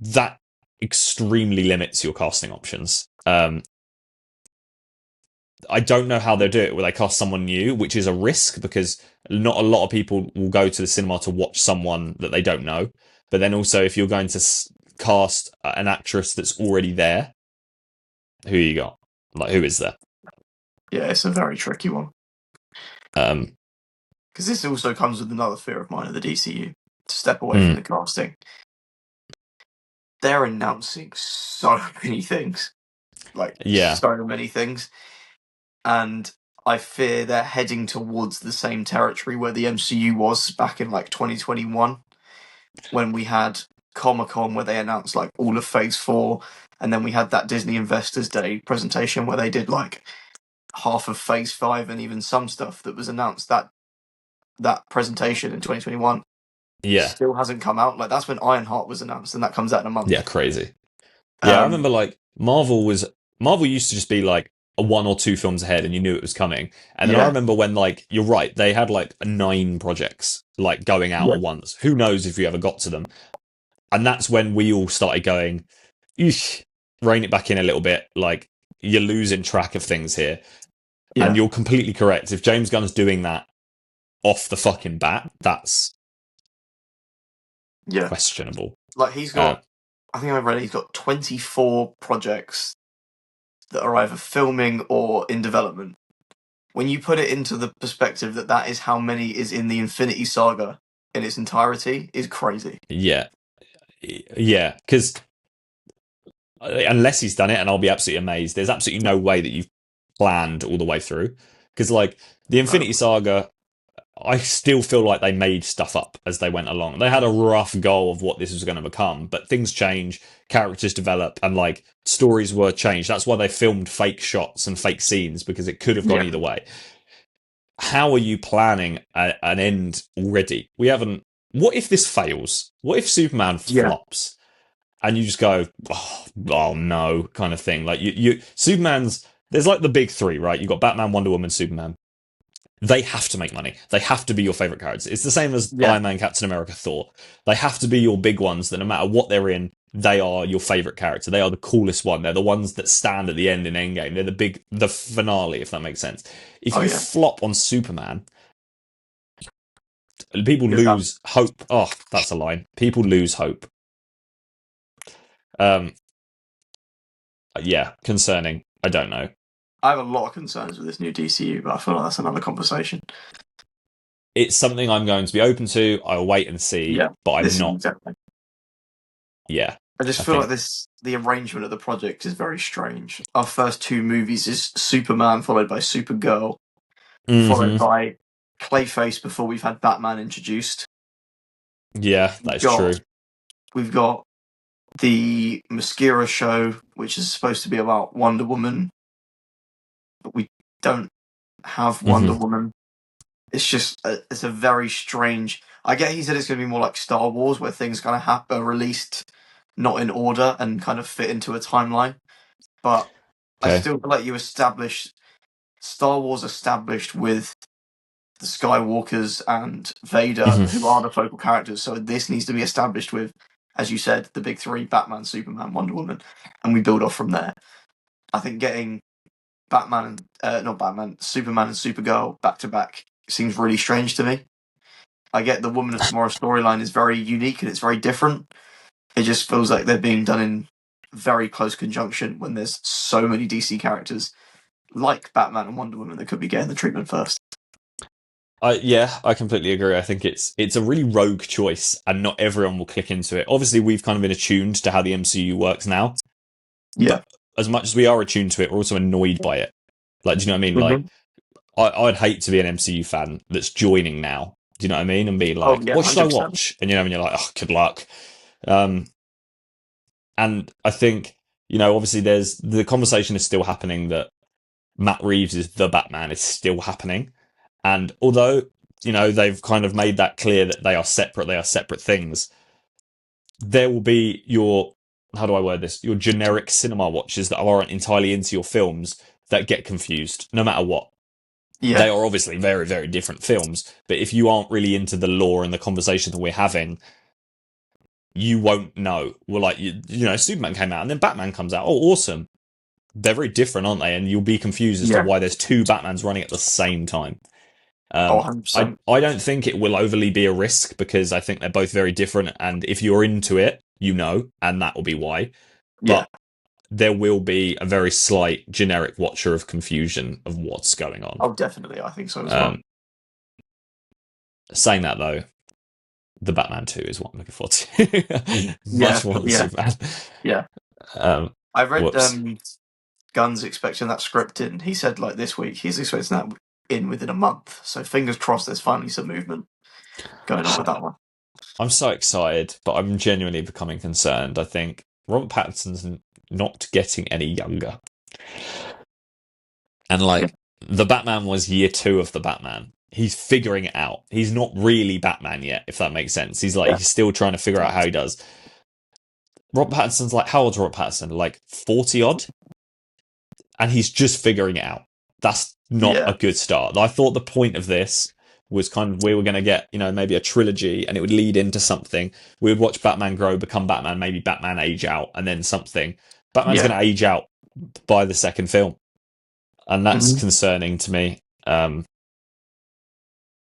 That extremely limits your casting options. I don't know how they'll do it. Will they cast someone new, which is a risk because not a lot of people will go to the cinema to watch someone that they don't know. But then also, if you're going to cast an actress that's already there, who you got? Like, who is there? yeah. It's a very tricky one Um, because this also comes with another fear of mine of the DCU to step away from mm, the casting. they're announcing so many things, like Yeah, so many things, and I fear they're heading towards the same territory where the MCU was back in like 2021 when we had Comic-Con where they announced like all of Phase 4, and then we had that Disney Investors Day presentation where they did like half of Phase 5 and even some stuff that was announced that presentation in 2021 yeah, still hasn't come out. Like that's when Ironheart was announced, and that comes out in a yeah, month. crazy. Yeah, I Um, remember like Marvel used to just be like a one or two films ahead and you knew it was coming. And then I yeah, remember when like you're right, they had like nine projects like going out yeah, at once. Who knows if you ever got to them? And that's when we all started going, Eesh, rein it back in a little bit. Like you're losing track of things here. And yeah, you're completely correct. If James Gunn's doing that off the fucking bat, that's yeah. questionable. Like he's Uh, got, I think I read he's got 24 projects that are either filming or in development. When you put it into the perspective that that is how many is in the Infinity Saga in its entirety, is crazy. yeah, yeah, because unless he's done it, and I'll be absolutely amazed. There's absolutely no way that you've planned all the way through. Because like the No. Infinity Saga, I still feel like they made stuff up as they went along. They had a rough goal of what this was going to become, but things change, characters develop, and like stories were changed. That's why they filmed fake shots and fake scenes because it could have gone Yeah. either way. How are you planning an end already? We haven't. What if this fails? What if Superman Yeah. flops? And you just go, oh no, kind of thing. Like Superman's. There's like the big three, right? You've got Batman, Wonder Woman, Superman. They have to make money. They have to be your favorite characters. It's the same as Yeah. Iron Man, Captain America, Thor. They have to be your big ones that no matter what they're in, they are your favorite character. They are the coolest one. They're the ones that stand at the end in Endgame. They're the finale, if that makes sense. If Oh you yeah. flop on Superman, people You're done. lose hope. Oh, that's a line. People lose hope. Um, yeah, concerning. I don't know. I have a lot of concerns with this new DCU, but I feel like that's another conversation. It's something I'm going to be open to. I'll wait and see, Yeah. but I'm This is not. exactly. Yeah, I just I feel like think. the arrangement of the project is very strange. Our first two movies is Superman followed by Supergirl, followed Hmm. by Clayface before we've had Batman introduced. Yeah, that We've is true. got we've got the Mascara show, which is supposed to be about Wonder Woman, but we don't have Wonder Hmm. Woman. It's a very strange. I get he said it's going to be more like Star Wars, where things kind of are released not in order and kind of fit into a timeline. But I Okay. still feel like you establish Star Wars established with the Skywalkers and Vader, Hmm. who are the focal characters. So this needs to be established with, as you said, the big three: Batman, Superman, Wonder Woman, and we build off from there. I think getting Batman, not Batman, Superman and Supergirl back to back seems really strange to me. I get the Woman of Tomorrow storyline is very unique and it's very different. It just feels like they're being done in very close conjunction when there's so many DC characters like Batman and Wonder Woman that could be getting the treatment first. Yeah, I completely agree. I think it's a really rogue choice, and not everyone will click into it. Obviously, we've kind of been attuned to how the MCU works now, Yeah. but as much as we are attuned to it, we're also annoyed by it. Like, do you know what I mean? Like, Mm-hmm. I'd hate to be an MCU fan that's joining now. Do you know what I mean? And be Oh like, yeah, what should I 100%. watch? And and you're like, oh, good luck. Um, and I think obviously, there's the conversation is still happening that Matt Reeves is the Batman is still happening. And although, they've kind of made that clear that they are separate things, there will be how do I word this? Your generic cinema watchers that aren't entirely into your films that get confused no matter what. They Yeah, are obviously very, very different films, but if you aren't really into the lore and the conversation that we're having, you won't know. Well, like, Superman came out and then Batman comes out. Oh, awesome. They're very different, aren't they? And you'll be confused as to yeah. why there's two Batmans running at the same time. Oh, I 100%. I don't think it will overly be a risk because I think they're both very different, and if you're into it, and that will be why. Yeah. But there will be a very slight generic watcher of confusion of what's going on. Oh, definitely. I think so as well. Um, saying that though, the Batman 2 is what I'm looking forward to. Yeah, Much more than yeah, Superman. yeah. Um, I read whoops. Gunn's expecting that script in. He said like this week he's expecting that in within a month. So fingers crossed, there's finally some movement going on with that one. I'm so excited, but I'm genuinely becoming concerned. I think Robert Pattinson's not getting any younger. And Yeah, like, the Batman was year 2 of the Batman. He's figuring it out. He's not really Batman yet, if that makes sense. He's like, yeah, he's still trying to figure out how he does. Robert Pattinson's like, how old's Robert Pattinson? Like 40 odd? And he's just figuring it out. That's not yeah, a good start. I thought the point of this was kind of we were going to get, maybe a trilogy and it would lead into something. We would watch Batman grow, become Batman, maybe Batman age out, and then something. Batman's yeah. going to age out by the second film. And that's Mm-hmm. concerning to me,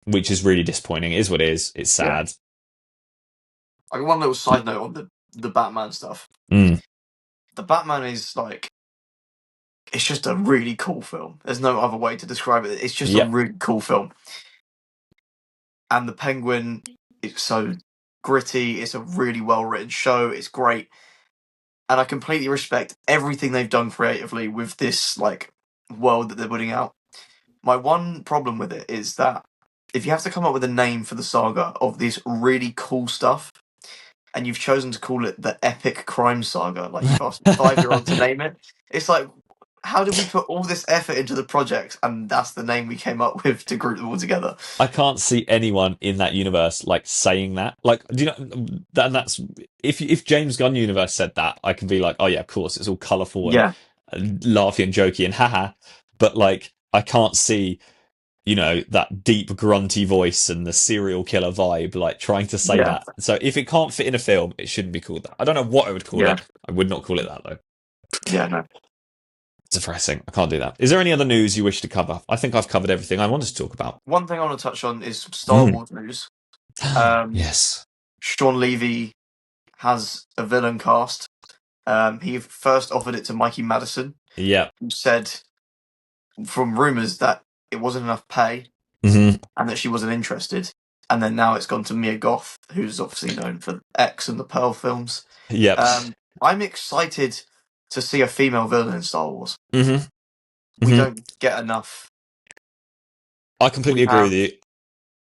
which is really disappointing. It is what it is. It's Yeah. sad. I got one little side note on the Batman stuff. Mm. The Batman is like it's just a really cool film. There's no other way to describe it. It's just a Yep. really cool film. And the Penguin is so gritty. It's a really well written show. It's great. And I completely respect everything they've done creatively with this like world that they're putting out. My one problem with it is that if you have to come up with a name for the saga of this really cool stuff, and you've chosen to call it the Epic Crime Saga, like you've asked a 5-year-old to name it, it's like, how did we put all this effort into the project, and that's the name we came up with to group them all together? I can't see anyone in that universe like saying that. Like, do you know that? That's if James Gunn universe said that, I can be like, oh yeah, of course, it's all colourful Yeah, and laughy and jokey and haha. But like, I can't see that deep grunty voice and the serial killer vibe like trying to say yeah, that. So if it can't fit in a film, it shouldn't be called that. I don't know what I would call yeah, it. I would not call it that though. yeah, no. It's depressing. I can't do that. Is there any other news you wish to cover? I think I've covered everything I wanted to talk about. One thing I want to touch on is Star Mm. Wars news. Um, Yes. Sean Levy has a villain cast. He first offered it to Mikey Madison, Yeah. who said from rumours that it wasn't enough pay Mm-hmm. and that she wasn't interested. And then now it's gone to Mia Goth, who's obviously known for X and the Pearl films. Yep. I'm excited to see a female villain in Star Wars. Mm-hmm. We Mm-hmm. don't get enough. I completely We agree with have you.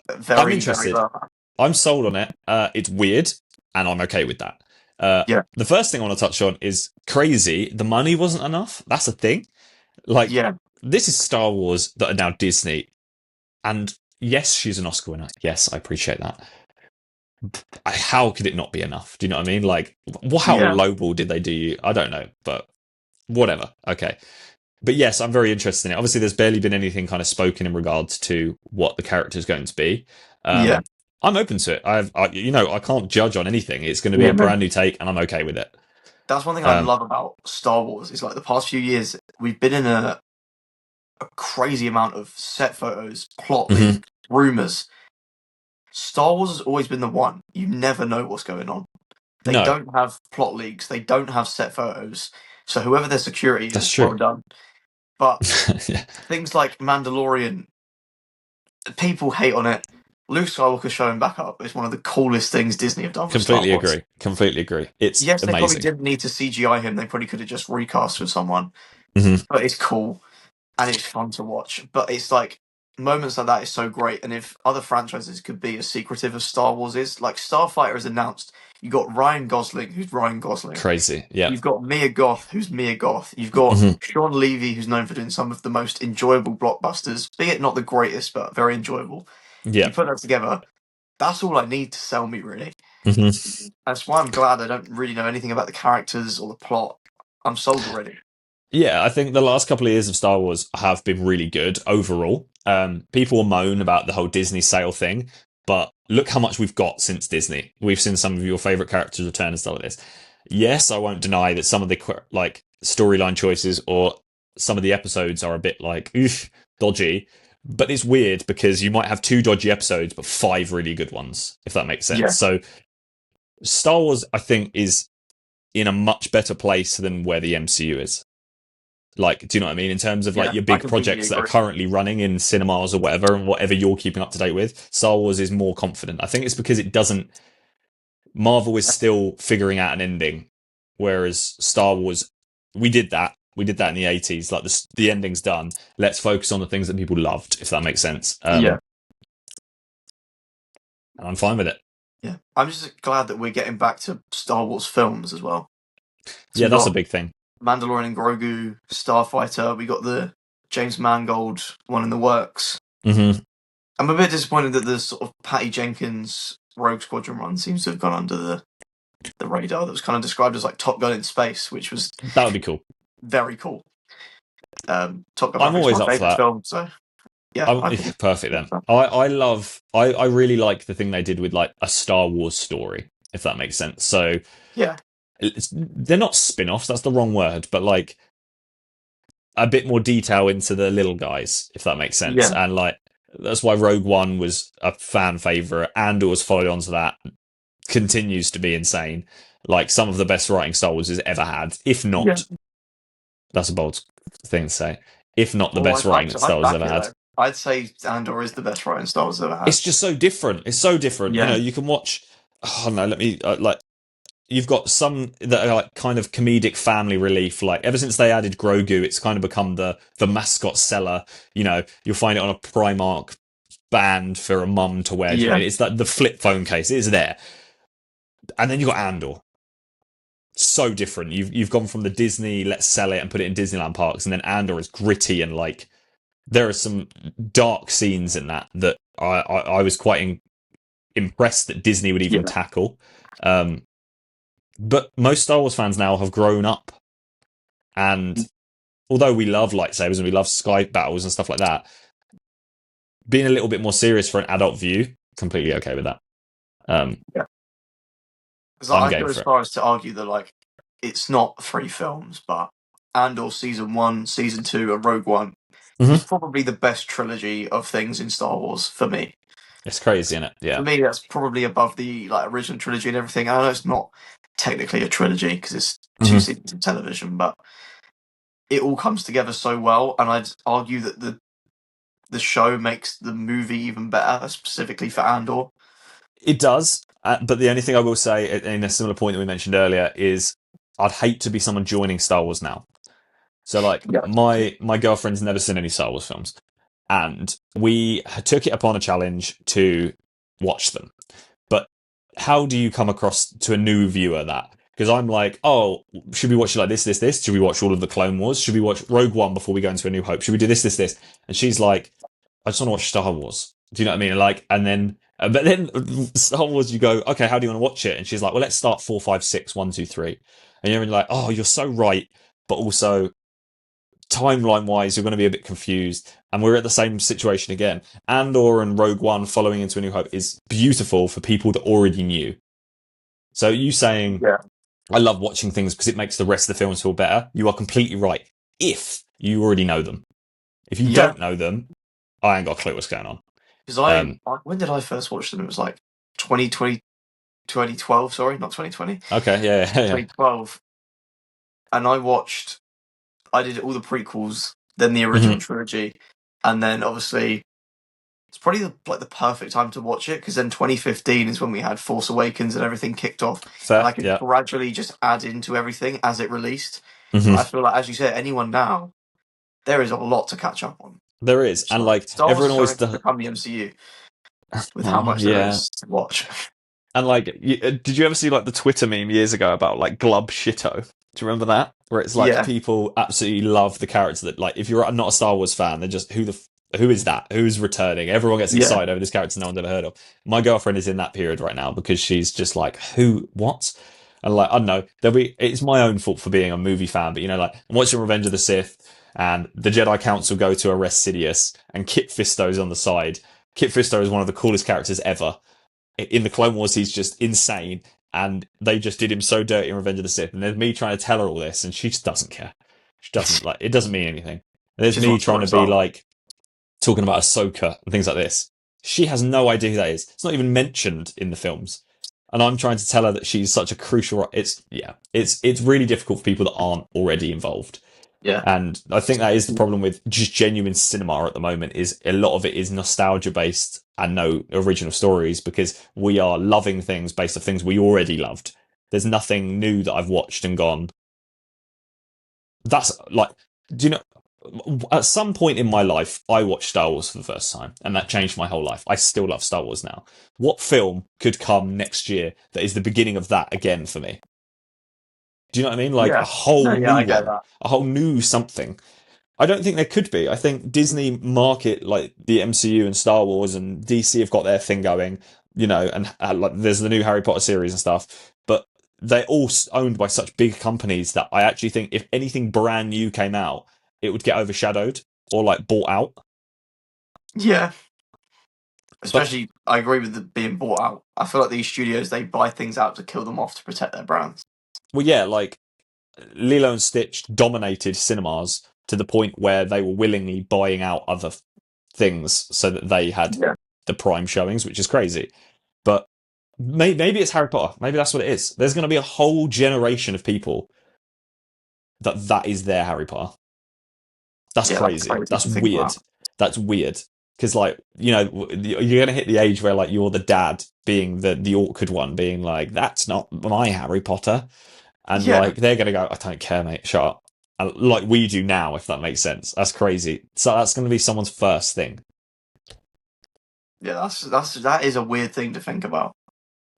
I'm very, very interested. low. I'm sold on it. It's weird, and I'm okay with that. Yeah, The first thing I want to touch on is crazy. The money wasn't enough. That's a thing. Like, yeah, this is Star Wars that are now Disney. And yes, she's an Oscar winner. Yes, I appreciate that. How could it not be enough? Do you know what I mean? Like, how yeah, lowball did they do you? I don't know, but whatever. Okay. But yes, I'm very interested in it. Obviously, there's barely been anything kind of spoken in regards to what the character is going to be. yeah, I'm open to it. I can't judge on anything. It's going to be yeah. a No. brand new take, and I'm okay with it. That's one thing I Um, love about Star Wars is like the past few years we've been in a crazy amount of set photos, plot mhm. leaks, rumors. Star Wars has always been the one. You never know what's going on. They No, don't have plot leaks. They don't have set photos. So whoever their security that's is, well true. done. But Yeah, things like Mandalorian, people hate on it. Luke Skywalker showing back up is one of the coolest things Disney have done with Star completely Wars. agree. Completely agree. It's Yes, they probably amazing. didn't need to CGI him. They probably could have just recast with someone. Hmm. But it's cool and it's fun to watch. But it's like moments like that is so great. And if other franchises could be as secretive as Star Wars is, like Starfighter is announced, you got Ryan Gosling, who's Ryan Gosling. Crazy. Yeah. You've got Mia Goth, who's Mia Goth. You've got Hmm. Sean Levy, who's known for doing some of the most enjoyable blockbusters, be it not the greatest, but very enjoyable. Yeah. You put that together, that's all I need to sell me, really. Hmm. That's why I'm glad I don't really know anything about the characters or the plot. I'm sold already. Yeah, I think the last couple of years of Star Wars have been really good overall. People will moan about the whole Disney sale thing, but look how much we've got since Disney. We've seen some of your favorite characters return and stuff like this. Yes, I won't deny that some of the like storyline choices or some of the episodes are a bit like dodgy, but it's weird because you might have 2 dodgy episodes but 5 really good ones, if that makes sense. Yeah, So Star Wars, I think, is in a much better place than where the MCU is. Like, do you know what I mean? In terms of like Yeah, your I big completely projects that are agree. currently running in cinemas or whatever, and whatever you're keeping up to date with, Star Wars is more confident. I think it's because it doesn't. Marvel is still figuring out an ending, whereas Star Wars, we did that. We did that in the 80s. Like the ending's done. Let's focus on the things that people loved, if that makes sense. Yeah, And I'm fine with it. yeah. I'm just glad that we're getting back to Star Wars films as well. So Yeah, we that's a got big thing. Mandalorian and Grogu, Starfighter. We got the James Mangold one in the works. Hmm. I'm a bit disappointed that the sort of Patty Jenkins Rogue Squadron run seems to have gone under the radar. That was kind of described as like Top Gun in space, which was That would be cool. very cool. Top Gun I'm Maverick's always my up for favorite that. film, so yeah, I Yeah, think perfect then. I really like the thing they did with like a Star Wars story, if that makes sense. So yeah, they're not spin-offs, that's the wrong word, but like a bit more detail into the little guys, if that makes sense. yeah, And like that's why Rogue One was a fan favorite. Andor was followed onto that, continues to be insane. Like some of the best writing Star Wars has ever had, if yeah. not, that's a bold thing to say, if not the Oh, best writing that Star I'd Wars back ever it had. though. I'd say Andor is the best writing Star Wars ever had. It's just so different. It's so different. You know, Yeah, you can watch. Oh no, let me like. You've got some that are like kind of comedic family relief. Like ever since they added Grogu, it's kind of become the mascot seller. You know, you'll find it on a Primark band for a mum to wear. Do you know what I yeah, mean? It's like the flip phone case. It's there, and then you've got Andor. So different. You've gone from the Disney, let's sell it and put it in Disneyland parks, and then Andor is gritty and like there are some dark scenes in that I was quite impressed that Disney would even yeah, tackle. Um, but most Star Wars fans now have grown up, and although we love lightsabers and we love sky battles and stuff like that, being a little bit more serious for an adult view, completely okay with that. Um, yeah. Because I'm I'd game go as for it. far as to argue that like it's not three films, but Andor season one, season two, and Rogue One is Hmm. probably the best trilogy of things in Star Wars for me. It's crazy, isn't it? For Yeah. me, that's probably above the like original trilogy and everything. I know it's not technically a trilogy because it's two Hmm. seasons of television, but it all comes together so well. And I'd argue that the show makes the movie even better, specifically for Andor. It does, but the only thing I will say, in a similar point that we mentioned earlier, is I'd hate to be someone joining Star Wars now. So, like, Yeah, my girlfriend's never seen any Star Wars films, and we took it upon a challenge to watch them. But how do you come across to a new viewer that? Because I'm like, oh, should we watch it like this? Should we watch all of the Clone Wars? Should we watch Rogue One before we go into A New Hope? Should we do this? And she's like, I just want to watch Star Wars. Do you know what I mean? Like, and then, but then Star Wars, you go, okay, how do you want to watch it? And she's like, well, let's start 4, 5, 6, 1, 2, 3. And you're like, oh, you're so right, but also timeline wise, you're going to be a bit confused. And we're at the same situation again. Andor and Rogue One following into A New Hope is beautiful for people that already knew. So you saying, yeah, I love watching things because it makes the rest of the films feel better. You are completely right. If you already know them. If you yeah. don't know them, I ain't got a clue what's going on. Because Um, when did I first watch them? It was like 2020, 2012. Sorry, not 2020, okay, yeah. 2012. And I did all the prequels, then the Hmm. original trilogy, and then obviously it's probably like the perfect time to watch it because then 2015 is when we had Force Awakens and everything kicked off, and Fair, I could yeah. gradually just add into everything as it released. But I Hmm. feel like, as you said, anyone now, there is a lot to catch up on. There is, and like Star Wars everyone is always starting to does. become the MCU with how Oh, much there yeah. is to watch. And like, did you ever see like the Twitter meme years ago about like Glub Shitto? Do you remember that? Where it's like Yeah, people absolutely love the character that like if you're not a Star Wars fan, they're just who is that? Who's returning? Everyone gets yeah, excited over this character no one's ever heard of. My girlfriend is in that period right now because she's just like, who, what? And like, I don't know. It's my own fault for being a movie fan, but you know, like I'm watching Revenge of the Sith, and the Jedi Council go to arrest Sidious, and Kit Fisto's on the side. Kit Fisto is one of the coolest characters ever. In the Clone Wars, he's just insane, and they just did him so dirty in Revenge of the Sith. And there's me trying to tell her all this, and she just doesn't care. She doesn't like it. Doesn't mean anything. And there's just me what trying to stories be are. like talking about Ahsoka and things like this. She has no idea who that is. It's not even mentioned in the films. And I'm trying to tell her that she's such a crucial. It's really difficult for people that aren't already involved. Yeah. And I think that is the problem with just genuine cinema at the moment, is a lot of it is nostalgia based and no original stories, because we are loving things based on things we already loved. There's nothing new that I've watched and gone, that's like, do you know, at some point in my life, I watched Star Wars for the first time, and that changed my whole life. I still love Star Wars now. What film could come next year that is the beginning of that again for me? Do you know what I mean? Like a Yeah. No, whole yeah, new I get one, that. a whole new something. I don't think there could be. I think Disney market like the MCU and Star Wars, and DC have got their thing going, and like there's the new Harry Potter series and stuff, but they're all owned by such big companies that I actually think if anything brand new came out, it would get overshadowed or like bought out. Yeah. But Especially, I agree with the being bought out. I feel like these studios, they buy things out to kill them off to protect their brands. well, yeah, like Lilo and Stitch dominated cinemas to the point where they were willingly buying out other things so that they had Yeah. the prime showings, which is crazy. But maybe it's Harry Potter. Maybe that's what it is. There's going to be a whole generation of people that is their Harry Potter. That's Yeah, that's crazy. crazy That's to think weird. about. That's weird. Because like you're gonna hit the age where like you're the dad being the awkward one, being like, that's not my Harry Potter, and Yeah. like they're gonna go, I don't care, mate, shut up. And, like we do now, if that makes sense. That's crazy. So that's gonna be someone's first thing. Yeah, that is a weird thing to think about.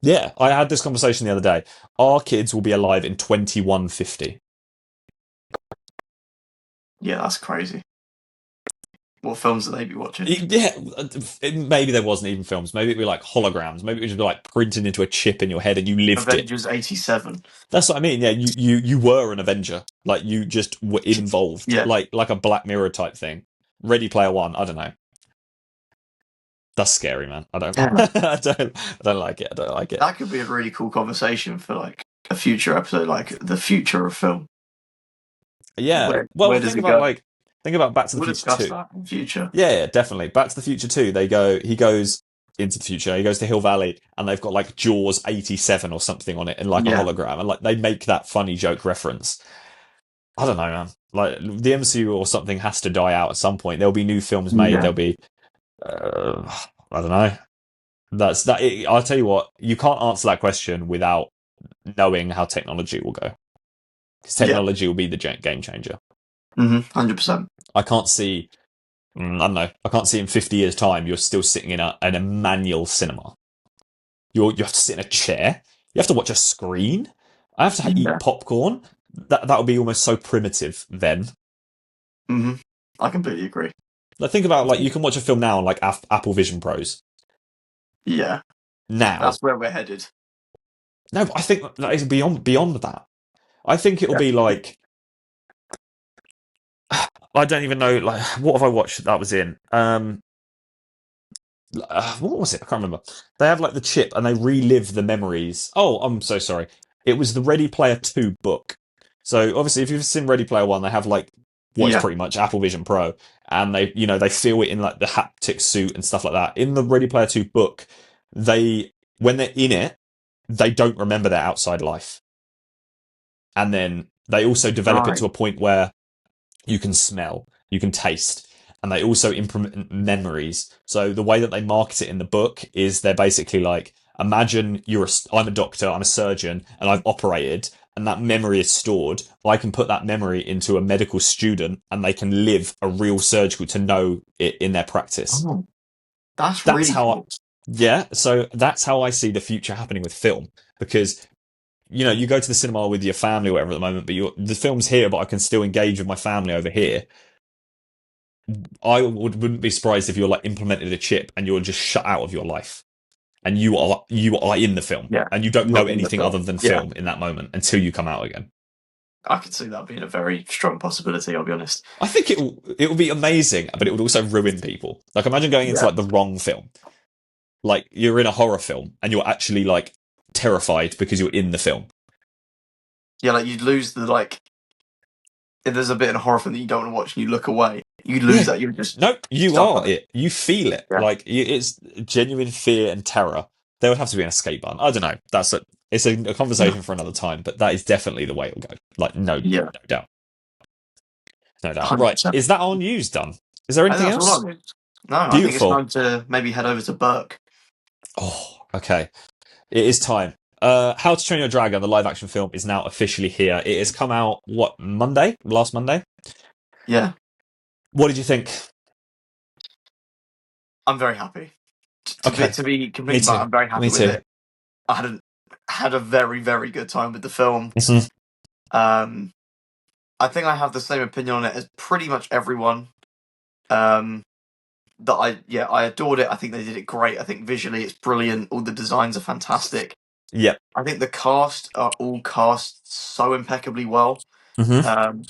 Yeah, I had this conversation the other day. Our kids will be alive in 2150. Yeah, that's crazy. What films will they be watching? Yeah, maybe there wasn't even films. Maybe it'd be like holograms. Maybe it would just be like printed into a chip in your head and you lived it. Avengers 87. That's what I mean. Yeah, you were an Avenger. Like you just were involved. Yeah. Like a Black Mirror type thing. Ready Player One. I don't know. That's scary, man. I don't. Yeah. I don't like it. I don't like it. That could be a really cool conversation for like a future episode, like the future of film. Yeah. Well, Where does it go? think about Back to the We'll Future discuss 2. that in future. Yeah, definitely. Back to the Future 2, he goes into the future, he goes to Hill Valley, and they've got like Jaws 87 or something on it in like a Yeah. hologram, and like they make that funny joke reference. I don't know, man. Like the MCU or something has to die out at some point. There'll be new films made. Yeah. There'll be, I don't know. That's that. I'll tell you what. You can't answer that question without knowing how technology will go, because Yeah. technology will be the game changer. 100%. I can't see. I don't know. I can't see in 50 years' time you're still sitting in a manual cinema. You have to sit in a chair. You have to watch a screen. I have to Yeah. eat popcorn. That would be almost so primitive then. I completely agree. Like think about like you can watch a film now on like Apple Vision Pros. Yeah. Now, That's where we're headed. no, but I think that is beyond that. I think it'll be like I don't even know. Like what have I watched that was in? What was it? I can't remember. They have like the chip and they relive the memories. Oh, I'm so sorry. It was the Ready Player 2 book. So obviously, if you've seen Ready Player 1, they have like what is Yeah. pretty much Apple Vision Pro, and they feel it in like the haptic suit and stuff like that. In the Ready Player 2 book, when they're in it, they don't remember their outside life, and then they also develop it Right. to a point where you can smell, you can taste, and they also implement memories. So the way that they market it in the book is they're basically like, imagine I'm a doctor, I'm a surgeon, and I've operated, and that memory is stored. I can put that memory into a medical student, and they can live a real surgical to know it in their practice. Oh, that's That's really how, cool. yeah. So that's how I see the future happening with film, because you go to the cinema with your family or whatever at the moment, but the film's here, but I can still engage with my family over here. I wouldn't be surprised if you're like implemented a chip and you're just shut out of your life, and you are in the film, Yeah. and you don't know You're in the anything film. other than Yeah. film in that moment until you come out again. I could see that being a very strong possibility, I'll be honest. I think it will be amazing, but it would also ruin people. Like imagine going into Yeah. like the wrong film, like you're in a horror film and you're actually like terrified because you're in the film. Yeah, like you'd lose the like. If there's a bit in a horror film that you don't want to watch and you look away, you lose that. You're just No, you stuck are on it. You feel it. Yeah. Like it's genuine fear and terror. There would have to be an escape button. I don't know. It's a conversation for another time, but that is definitely the way it'll go. Like no Yeah. doubt. No doubt. Right, 100%. is that our news done? Is there I think anything that's all else? I need. No, I think it's Beautiful. time to maybe head over to Burke. Oh, okay. It is time. How to Train Your Dragon, the live action film, is now officially here. It has come out, what, Monday? Last Monday? Yeah, What did you think? I'm very happy. Okay. To be Me completely blunt, too. I'm very Me happy with too. it. I had a very very good time with the film. Mhm. Um, I think I have the same opinion on it as pretty much everyone. Um, that I adored it. I think they did it great. I think visually it's brilliant. All the designs are fantastic. Yep. I think the cast are all cast so impeccably well. Hmm.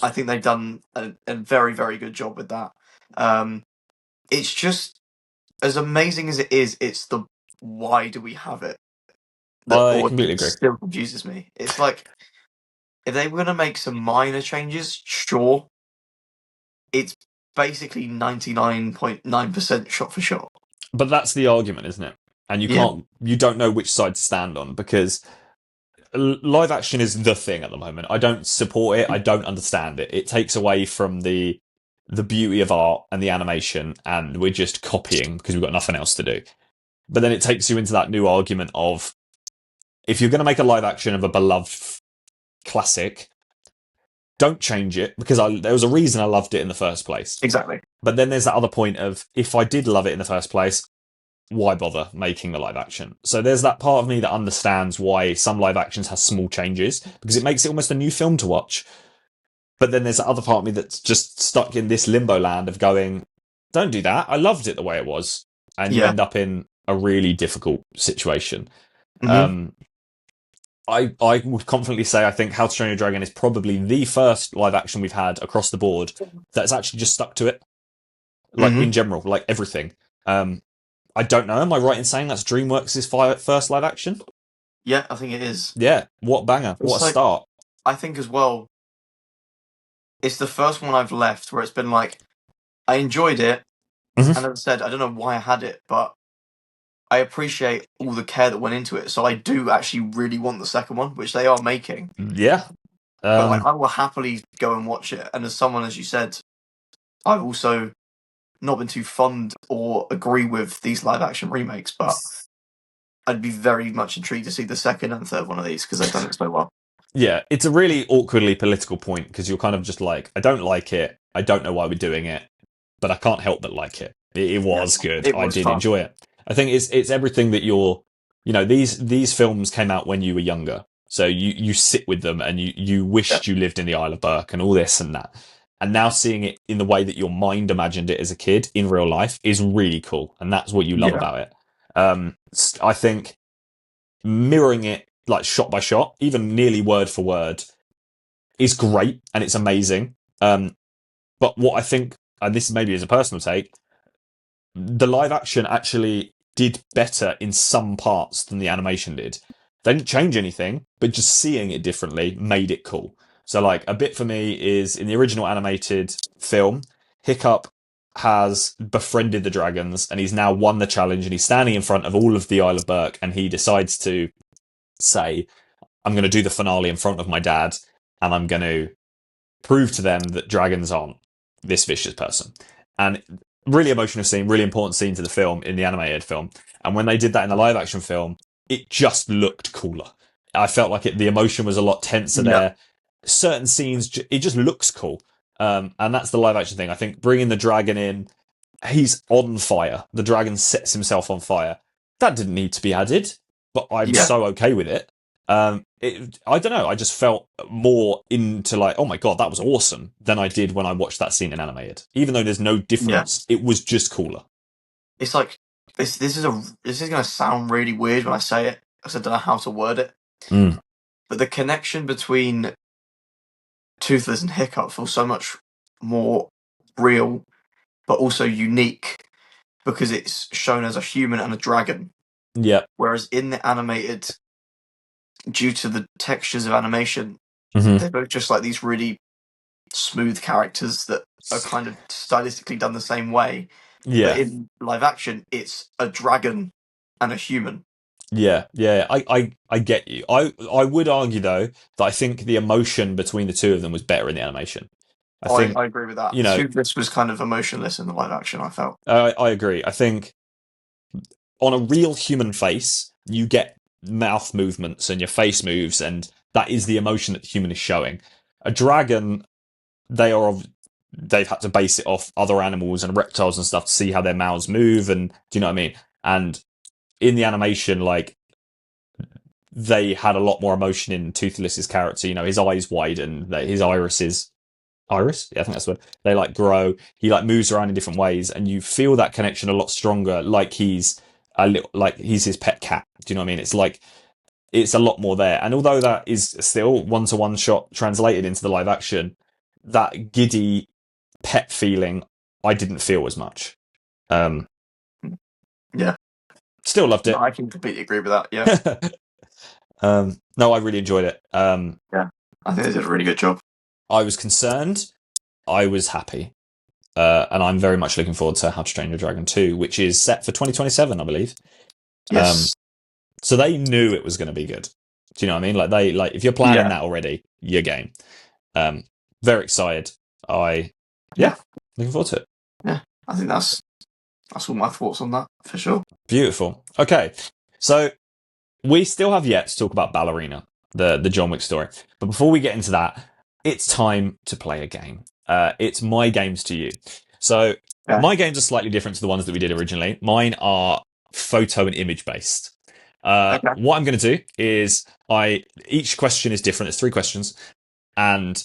I think they've done a very very good job with that. Um, it's just as amazing as it is. It's the why do we have it that I or completely agree. still confuses me. It's like if they were going to make some minor changes, sure. It's basically 99.9% shot for shot. But that's the argument, isn't it? And Yeah, you don't know which side to stand on because live action is the thing at the moment. I don't support it. I don't understand it. It takes away from the beauty of art and the animation, and we're just copying because we've got nothing else to do. But then it takes you into that new argument of if you're going to make a live action of a beloved classic, don't change it because there was a reason I loved it in the first place. exactly. But then there's that other point of if I did love it in the first place, why bother making the live action? So there's that part of me that understands why some live actions has small changes because it makes it almost a new film to watch. But then there's that other part of me that's just stuck in this limbo land of going, don't do that. I loved it the way it was. And you Yeah. end up in a really difficult situation. Hmm. Um, I would confidently say I think How to Train Your Dragon is probably the first live action we've had across the board that's actually just stuck to it. Like Hmm. in general, like everything. Um, I don't know. Am I right in saying that's DreamWorks' first live action? Yeah, I think it is. Yeah. What banger. What a It's like, start. I think as well, it's the first one I've left where it's been like, I enjoyed it. And Hmm. as I said, I don't know why I had it, but I appreciate all the care that went into it. So I do actually really want the second one, which they are making. Yeah. But like, Um, I will happily go and watch it. And as someone, as you said, I've also not been too fond or agree with these live action remakes, but I'd be very much intrigued to see the second and third one of these because they've done it so well. yeah. It's a really awkwardly political point because you're kind of just like, I don't like it. I don't know why we're doing it, but I can't help but like it. It Yeah, was good. it I was did fun. enjoy it. I think it's everything that these films came out when you were younger. So you sit with them and you Yeah, wished you lived in the Isle of Burke and all this and that. And now seeing it in the way that your mind imagined it as a kid in real life is really cool. And that's what you love yeah, about it. I think mirroring it like shot by shot, even nearly word for word, is great and it's amazing. But what I think, and this maybe is a personal take, the live action actually did better in some parts than the animation did. They didn't change anything, but just seeing it differently made it cool. So, like, a bit for me is in the original animated film, Hiccup has befriended the dragons and he's now won the challenge and he's standing in front of all of the Isle of Burke and he decides to say, I'm going to do the finale in front of my dad and I'm going to prove to them that dragons aren't this vicious person. And really emotional scene, really important scene to the film in the animated film. And when they did that in the live action film, it just looked cooler. I felt like the emotion was a lot tenser yeah, there. Certain scenes, it just looks cool. And that's the live action thing. I think bringing the dragon in, he's on fire. The dragon sets himself on fire. That didn't need to be added, but I'm yeah, so okay with it. I don't know. I just felt more into like, oh my god, that was awesome than I did when I watched that scene in animated. Even though there's no yeah. difference, it was just cooler. It's like this is gonna sound really weird when I say it because I don't know how to word it. Mm. But the connection between Toothless and Hiccup feels so much more real, but also unique because it's shown as a human and a dragon. Yeah. Whereas in the animated, due to the textures of animation, Hmm. they're both just like these really smooth characters that are kind of stylistically done the same way. But Yeah. in live action, it's a dragon and a human. Yeah. Yeah. I get you. I would argue though that I think the emotion between the two of them was better in the animation. I think, I agree with that. you know, This was kind of emotionless in the live action, I felt. I agree. I think on a real human face, you get mouth movements and your face moves, and that is the emotion that the human is showing. A dragon, they are they've had to base it off other animals and reptiles and stuff to see how their mouths move, and do you know what I mean? And in the animation, like they had a lot more emotion in Toothless's character. You know, his eyes widen, his iris, yeah, I think that's what they like grow. He like moves around in different ways, and you feel that connection a lot stronger. Like he's like he's his pet cat. Do you know what I mean? It's like it's a lot more there. And although that is still one-to-one shot translated into the live action, that giddy pet feeling I didn't feel as much. Yeah, Still loved no, it. I can completely agree with that. Yeah, No, I really enjoyed it. yeah, I think they did a really good job. I was concerned. I was happy. And I'm very much looking forward to How to Train Your Dragon 2, which is set for 2027, I believe. Yes, So they knew it was going to be good. Do you know what I mean? Like if you're planning that already, you're game. Very excited. Yeah, Looking forward to it. yeah. I think that's all my thoughts on that for sure. Beautiful. Okay, so we still have yet to talk about Ballerina, the John Wick story. But before we get into that, it's time to play a game. It's my games to you. So my games are slightly different to the ones that we did originally. Mine are photo and image based. What I'm going to do is each question is different. It's 3 questions, and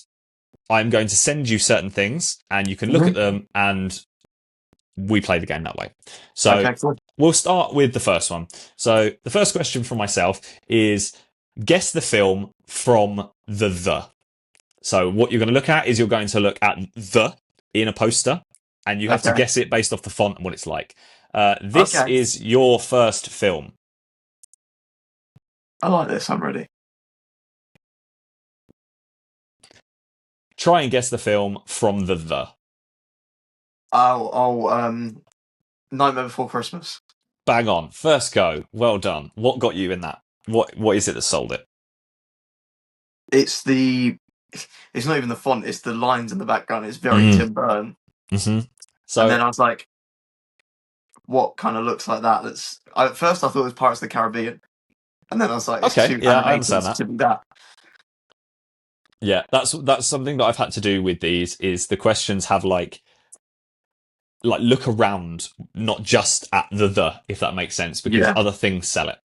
I'm going to send you certain things, and you can look at them, and we play the game that way. So we'll start with the first one. So the first question from myself is guess the film from the. So what you're going to look at is you're going to look at the in a poster, and you have to guess it based off the font and what it's like. This is your first film. I like this. I'm ready. Try and guess the film from the. Nightmare Before Christmas. Bang on. First go. Well done. What got you in that? What is it that sold it? It's not even the font, it's the lines in the background. It's very Tim Burton. Mm-hmm. So, and then I was like, what kind of looks like that? At first I thought it was Pirates of the Caribbean. And then I was like, it's too I understand that. To be that. Yeah, that's something that I've had to do with these is the questions have like look around, not just at the, if that makes sense, because other things sell it.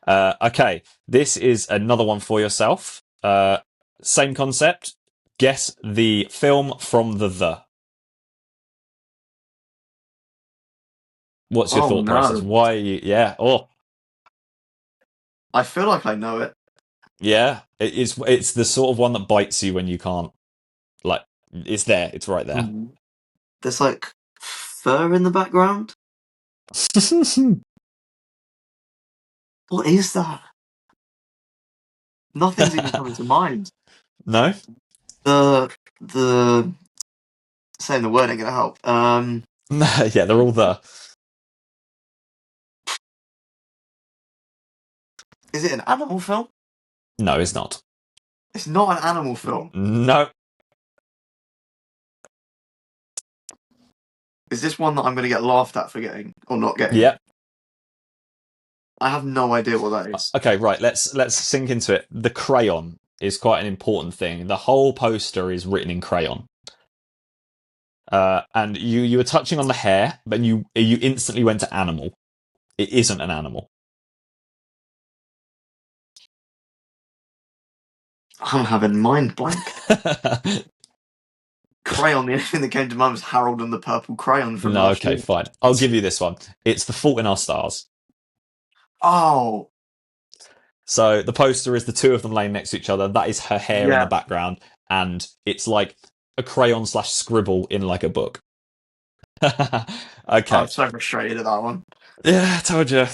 Okay, this is another one for yourself. Same concept. Guess the film from the. What's your thought process? Why? Yeah. Oh, I feel like I know it. Yeah, it's the sort of one that bites you when you can't. Like, it's there. It's right there. There's like fur in the background. What is that? Nothing's even coming to mind. No. The saying the word ain't gonna help. Yeah, they're all there. Is it an animal film? No, it's not. It's not an animal film. No. Is this one that I'm going to get laughed at for getting or not getting? Yep. I have no idea what that is. Okay, right. Let's sink into it. The crayon is quite an important thing. The whole poster is written in crayon. And you were touching on the hair, but you instantly went to animal. It isn't an animal. I'm having mind blank. Crayon, the only thing that came to mind was Harold and the Purple Crayon from last year. Fine. I'll give you this one. It's The Fault in Our Stars. Oh. So the poster is the two of them laying next to each other. That is her hair in the background, and it's like a crayon / scribble in like a book. Okay. I'm so frustrated at that one. Yeah, told you.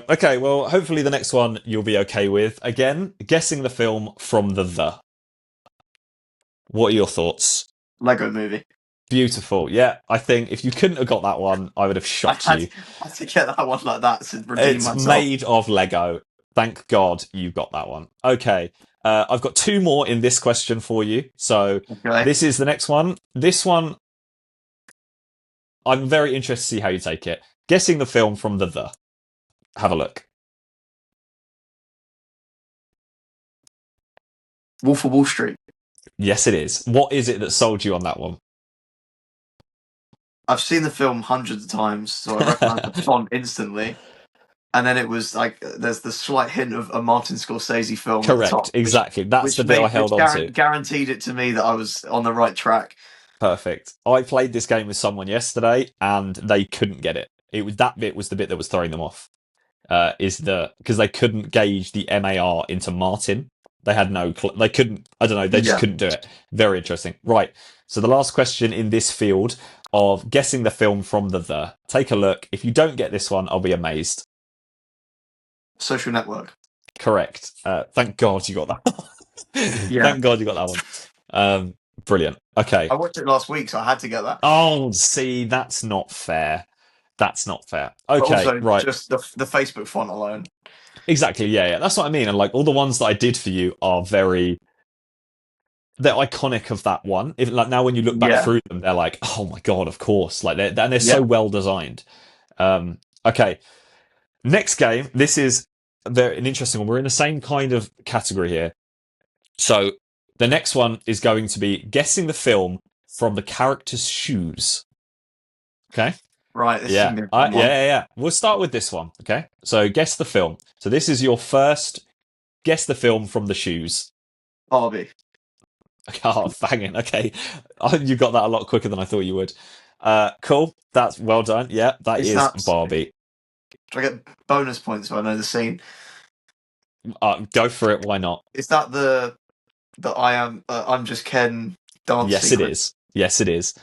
Okay, well, hopefully the next one you'll be okay with. Again, guessing the film from the. What are your thoughts? Lego Movie. Beautiful. Yeah, I think if you couldn't have got that one, I would have shot you. I had to get that one like that to redeem myself. It's made of Lego. Thank God you got that one. Okay. I've got two more in this question for you. So Okay. this is the next one. This one, I'm very interested to see how you take it. Guessing the film from the. Have a look. Wolf of Wall Street. Yes, it is. What is it that sold you on that one? I've seen the film hundreds of times, so I recognise the font instantly. And then it was like there's the slight hint of a Martin Scorsese film at the Correct. top, Exactly. That's the bit I held on to. guaranteed it to me that I was on the right track. Perfect. I played this game with someone yesterday, and they couldn't get it. It was that bit was the bit that was throwing them off. Because they couldn't gauge the MAR into Martin. They had no. They couldn't. I don't know. They just Yeah. couldn't do it. Very interesting. Right. So the last question in this field of guessing the film from the. Take a look. If you don't get this one, I'll be amazed. Social Network. Correct. Thank God you got that. Yeah. Thank God you got that one. Brilliant. Okay. I watched it last week, so I had to get that. Oh, see, that's not fair. That's not fair. But Okay, also, right. just the Facebook font alone. Exactly. Yeah, yeah. That's what I mean. And like all the ones that I did for you are they're iconic of that one. If like now when you look back Yeah. through them, they're like, oh my God, of course. Like they're Yeah. so well designed. Okay. Next game. This is an interesting one. We're in the same kind of category here. So the next one is going to be guessing the film from the character's shoes. Okay. Right. This is Yeah. gonna be a fun one. Yeah. We'll start with this one. Okay. So guess the film. So this is your first guess the film from the shoes. Barbie. Oh, banging. Okay. Oh, you got that a lot quicker than I thought you would. Cool. That's well done. Yeah, that Is is that? Barbie. Do I get bonus points if I know the scene? Go for it. Why not? Is that the I'm just Ken dance Yes, it sequence? is. Yes, it is.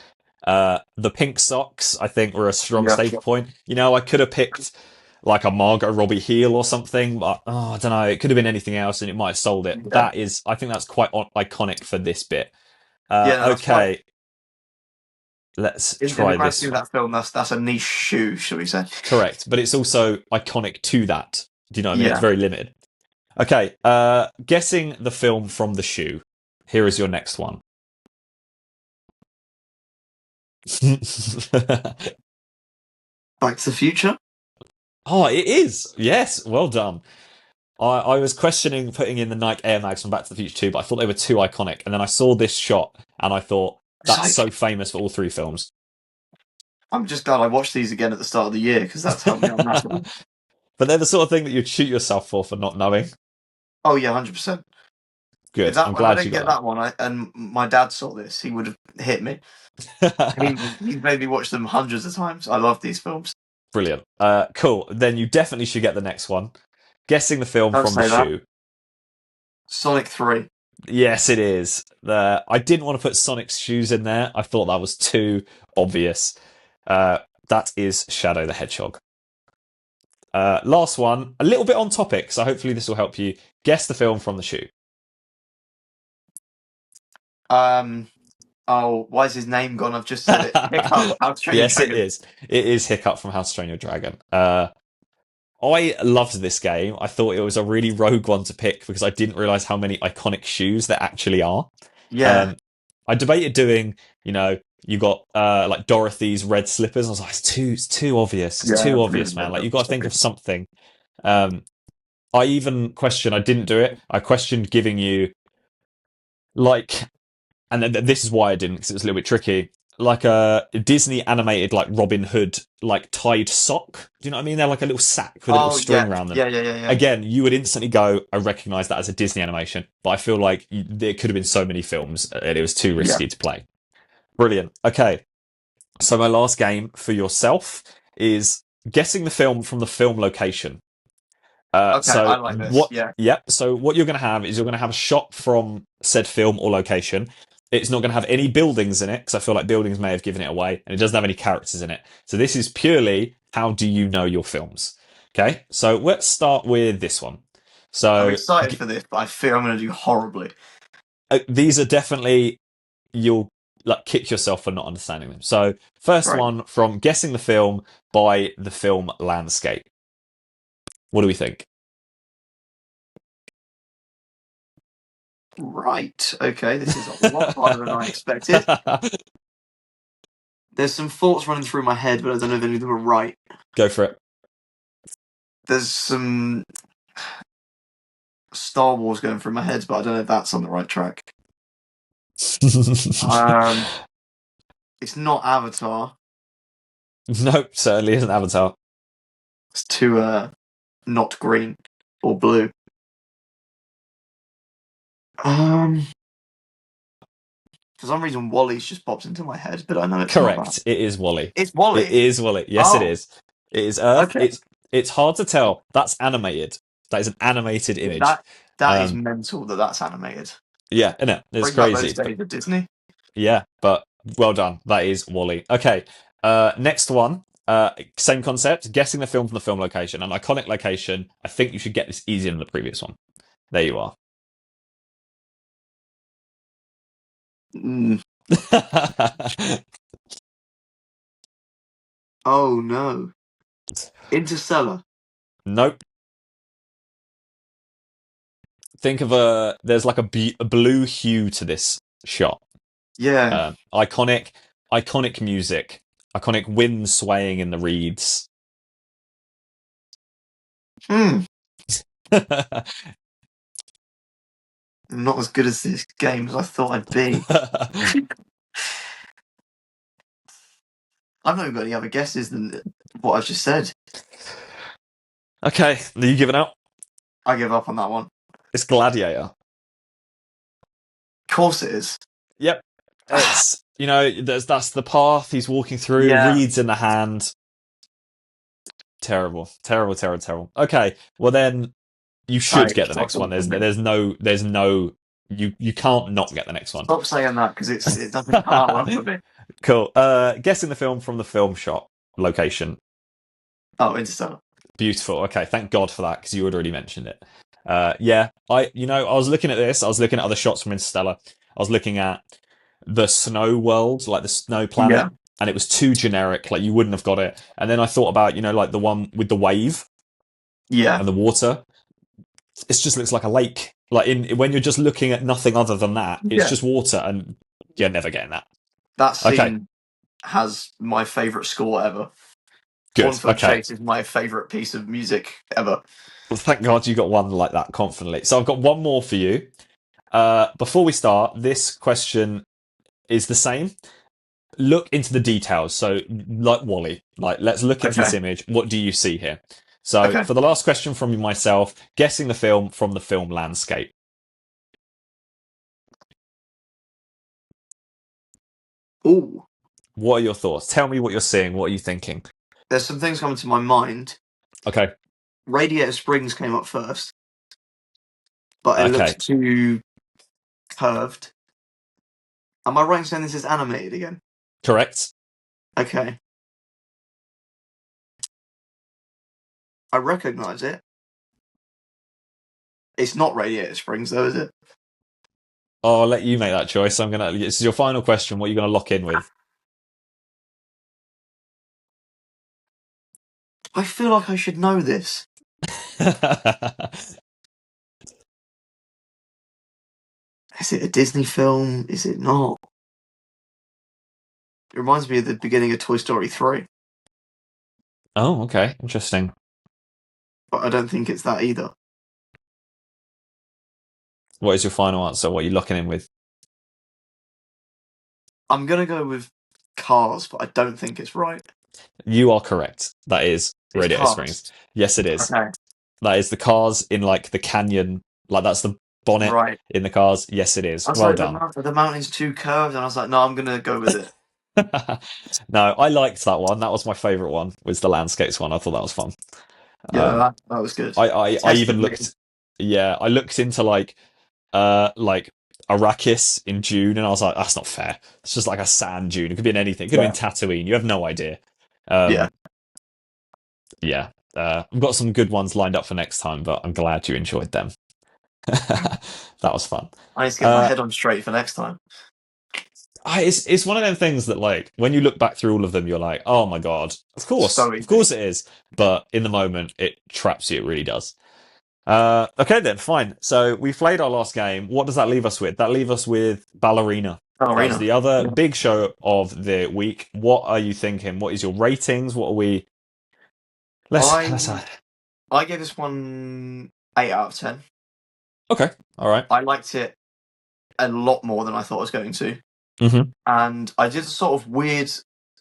The pink socks, I think, were a strong Yeah. staple point. You know, I could have picked like a Margot Robbie heel or something, but I don't know. It could have been anything else, and it might have sold it. Yeah. That is, I think, that's quite iconic for this bit. Yeah, no, that's quite, Okay, let's in the try grand this scheme of one. that film, that's a niche shoe, shall we say? Correct, but it's also iconic to that. Do you know what I mean? It's Yeah. very limited. Okay, guessing the film from the shoe. Here is your next one. Back to the Future. Oh, it is. Yes, well done. I was questioning putting in the Nike Air Mags from Back to the Future 2, but I thought they were too iconic. And then I saw this shot, and I thought, that's Like, so famous for all three films. I'm just glad I watched these again at the start of the year because that's helped me on that one. But they're the sort of thing that you'd shoot yourself for not knowing. Oh yeah, 100%. If Good. that I'm one, I glad you didn't get got that one, and my dad saw this, he would have hit me. that. He's made me watch them hundreds of times. I love these films. Brilliant. Cool. Then you definitely should get the next one. Guessing the film Don't from the say that. shoe. Sonic 3. Yes, it is. I didn't want to put Sonic's shoes in there. I thought that was too obvious. That is Shadow the Hedgehog. Last one, a little bit on topic, so hopefully this will help you guess the film from the shoe. Oh, why is his name gone? I've just said it. Hiccup. How to Train Your Yes, it Dragon. is. It is Hiccup from How to Train Your Dragon. I loved this game. I thought it was a really rogue one to pick because I didn't realize how many iconic shoes there actually are. Yeah. I debated doing, you got like Dorothy's red slippers. I was like, it's too obvious. It's too obvious, man. Like you got to think of something. I even questioned. I didn't do it. I questioned giving you like, and this is why I didn't because it was a little bit tricky. Like a Disney animated like Robin Hood like tied sock. Do you know what I mean? They're like a little sack with a little string around them. Yeah. Again, you would instantly go, I recognise that as a Disney animation, but I feel like there could have been so many films and it was too risky to play. Brilliant. Okay. So my last game for yourself is guessing the film from the film location. Okay, so I like this. what? Yeah. Yep. So what you're going to have is you're going to have a shot from said film or location. It's not going to have any buildings in it because I feel like buildings may have given it away, and it doesn't have any characters in it. So this is purely how do you know your films? Okay. So let's start with this one. So I'm excited for this, but I fear I'm going to do horribly. these are definitely you'll like kick yourself for not understanding them. So first Right. one from guessing the film by the film landscape. What do we think? Right. Okay, this is a lot harder than I expected. There's some thoughts running through my head, but I don't know if any of them are right. Go for it. There's some Star Wars going through my head, but I don't know if that's on the right track. Um, it's not Avatar. Nope, certainly isn't Avatar. It's too not green or blue. Um, for some reason, Wally's just popped into my head, but I know it's not that. Correct. It is Wally. It's It Wally. is Wally. Yes, it Oh, is. It is Earth. okay. It's hard to tell. That's animated. That is an animated image. That is Um, mental that that's animated. yeah, innit? It's Bring back those crazy. But days of Disney. yeah, but well done. That is Wally. Okay. Next one. Same concept. Guessing the film from the film location. An iconic location. I think you should get this easier than the previous one. There you are. Mm. Oh no, Interstellar. Nope. Think of there's like a blue hue to this shot. Yeah. Iconic music, iconic wind swaying in the reeds. Hmm. I'm not as good as this game as I thought I'd be. I've not even got any other guesses than what I've just said. Okay, are you giving up? I give up on that one. It's Gladiator. Of course it is. Yep, it's that's the path he's walking through. Yeah. Reeds in the hand. Terrible, terrible, terrible, terrible. Okay, well then you should Right, get the next one. There's no you can't not get the next one. Stop saying that because it doesn't come out well for me. Cool. Guessing the film from the film shot location. Oh, Interstellar. Beautiful. Okay, thank God for that because you had already mentioned it. Yeah, I was looking at this. I was looking at other shots from Interstellar. I was looking at the snow world, like the snow planet, Yeah. and it was too generic. Like you wouldn't have got it. And then I thought about like the one with the wave Yeah. and the water. It just looks like a lake. Like when you're just looking at nothing other than that, it's Yeah. just water, and you're never getting that. That scene Okay. has my favourite score ever. Good. Cornfield Okay. Chase is my favourite piece of music ever. Well, thank God you got one like that confidently. So I've got one more for you. Before we start, this question is the same. Look into the details. So, like Wally, let's look into this image. What do you see here? So, for the last question from myself, guessing the film from the film landscape. Ooh. What are your thoughts? Tell me what you're seeing. What are you thinking? There's some things coming to my mind. Okay. Radiator Springs came up first, but it looks too curved. Am I right in saying this is animated again? Correct. Okay. I recognise it. It's not Radiator Springs, though, is it? Oh, I'll let you make that choice. This is your final question. What are you going to lock in with? I feel like I should know this. Is it a Disney film? Is it not? It reminds me of the beginning of Toy Story 3. Oh, okay. Interesting. But I don't think it's that either. What is your final answer? What are you locking in with? I'm going to go with Cars, but I don't think it's right. You are correct. That is Radiator Cars. Springs. Yes, it is. Okay. That is the cars in like the canyon. Like that's the bonnet in the cars. Yes, it is. Well done. The mountain's too curved, and I was like, no, I'm going to go with it. No, I liked that one. That was my favourite one. Was the landscapes one. I thought that was fun. Yeah, that was good. I even looked. Yeah, I looked into like Arrakis in June, and I was like, that's not fair. It's just like a sand dune. It could be in anything. It could have been Tatooine. You have no idea. Yeah. I've got some good ones lined up for next time, but I'm glad you enjoyed them. That was fun. I need to get my head on straight for next time. It's one of them things that, like, when you look back through all of them, you're like, oh my God, of course it is. But in the moment, it traps you. It really does. Okay then, fine. So we played our last game. What does that leave us with? That leave us with Ballerina. That was Ballerina. the other big show of the week. What are you thinking? What is your ratings? What are we? Let's. I I gave this one 8 out of 10. Okay. All right. I liked it a lot more than I thought I was going to, Mm-hmm. and I did a sort of weird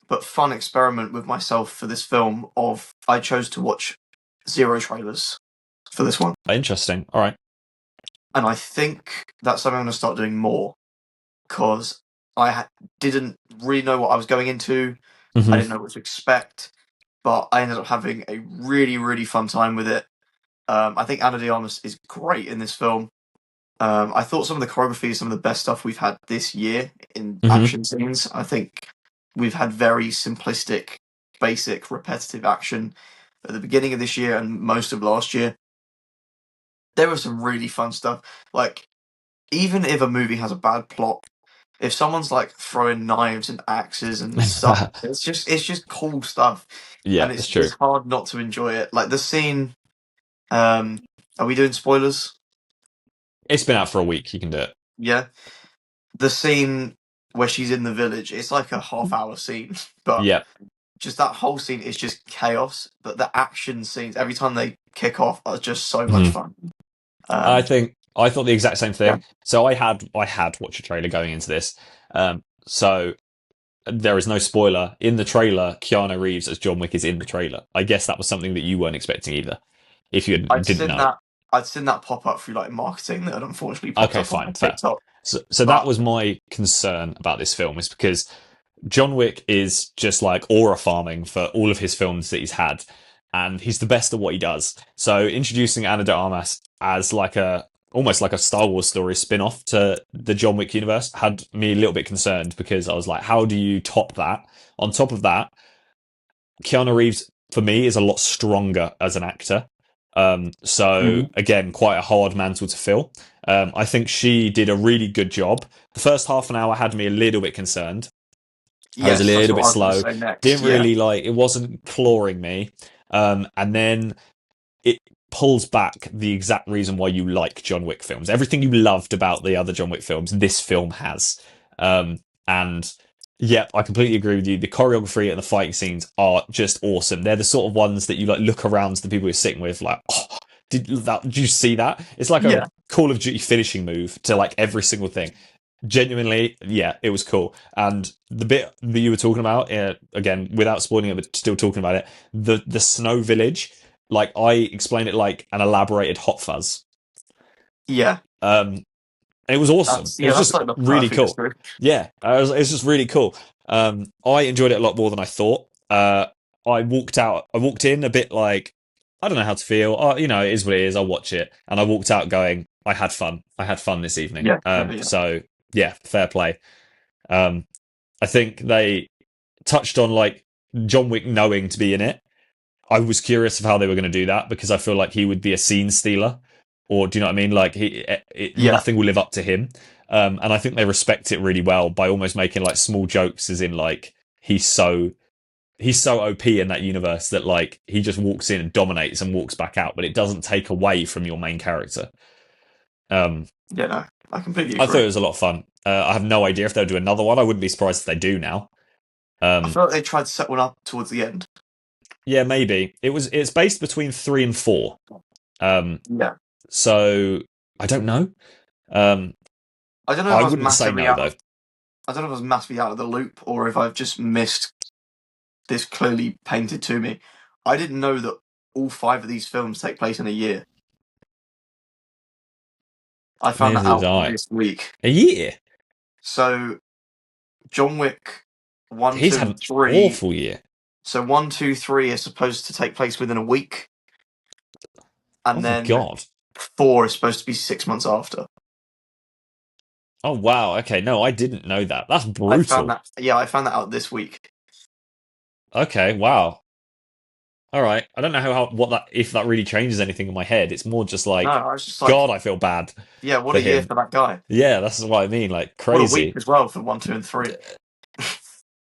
but fun experiment with myself for this film. Of I chose to watch zero trailers for this one, Interesting. All right. and I think that's something I'm going to start doing more because didn't really know what I was going into. I Mm-hmm. didn't know what to expect, but I ended up having a really, really fun time with it. I think Ana de Armas is great in this film. I thought some of the choreography is some of the best stuff we've had this year in Mm-hmm. action scenes. I think we've had very simplistic, basic, repetitive action at the beginning of this year and most of last year. There was some really fun stuff. Like, even if a movie has a bad plot, if someone's like throwing knives and axes and stuff, it's just cool stuff, Yeah, and that's it's true. hard not to enjoy it. Like the scene. Are we doing spoilers? It's been out for a week. You can do it. Yeah, the scene where she's in the village. It's like a half-hour scene, but Yeah. just that whole scene is just chaos. But the action scenes, every time they kick off, are just so much Mm-hmm. fun. I Um, think I thought the exact same yeah, thing. So I had watched a trailer going into this. So there is no spoiler in the trailer. Keanu Reeves as John Wick is in the trailer. I guess that was something that you weren't expecting either, if you I'd didn't seen know. that. I'd seen that pop up through like marketing that had unfortunately popped Okay, up on fine, my fair. TikTok. So that But was my concern about this film, is because John Wick is just like aura farming for all of his films that he's had, and he's the best at what he does. So introducing Ana de Armas as like a almost like a Star Wars story spin-off to the John Wick universe had me a little bit concerned, because I was like, how do you top that? On top of that, Keanu Reeves for me is a lot stronger as an actor. So Mhm. again, quite a hard mantle to fill. I think she did a really good job. The first half an hour had me a little bit concerned. I was a Yes, that's little what bit I was going to slow. say next. Didn't Yeah, really like it, wasn't clawing me. And then it pulls back the exact reason why you like John Wick films. Everything you loved about the other John Wick films, this film has. And yeah, I completely agree with you. The choreography and the fighting scenes are just awesome. They're the sort of ones that you like look around to the people you're sitting with, like, oh, did you see that? It's like a yeah, Call of Duty finishing move to like every single thing. Genuinely, yeah, it was cool. And the bit that you were talking about, again, without spoiling it, but still talking about it, the snow village, like I explained it like an elaborated hot fuzz. yeah. Um, and it was awesome. It was That's just like the really perfect cool. description. Yeah, it's just really cool. I enjoyed it a lot more than I thought. I walked out. I walked in a bit like, I don't know how to feel. It is what it is. I'll watch it, and I walked out going, I had fun. I had fun this evening. Yeah, yeah, yeah. So yeah, fair play. Um, I think they touched on like John Wick knowing to be in it. I was curious of how they were going to do that, because I feel like he would be a scene stealer, or do you know what I mean? Like Yeah. nothing will live up to him. And I think they respect it really well by almost making like small jokes, as in like he's so OP in that universe that like he just walks in and dominates and walks back out, but it doesn't take away from your main character. Um, Yeah, no, I completely I thought agree. it was a lot of fun. I have no idea if they'll do another one. I wouldn't be surprised if they do now. I Um, feel like they tried to set one up towards the end. yeah, maybe it's based between 3 and 4. Um, Yeah. so I don't know. Um, I don't know if I I was wouldn't say massively no out though. of I don't know if I was massively out of the loop or if I've just missed this clearly painted to me. I didn't know that all five of these films take place in a year. I found that Neither did out I. this week. A year. So John Wick one, He's two, had and an three. awful year. So one, two, three is supposed to take place within a week, Oh and my then god. four is supposed to be 6 months after. Oh wow. Okay, no, I didn't know that. That's I found brutal. that. Yeah, I found that out this week. Okay, wow. All right. I don't know how what that if that really changes anything in my head. It's more just No, like, I was just God, like, I feel bad yeah, what for a year him. for that guy. Yeah, that's what I mean. Like What a week crazy. as well for one, two, and three.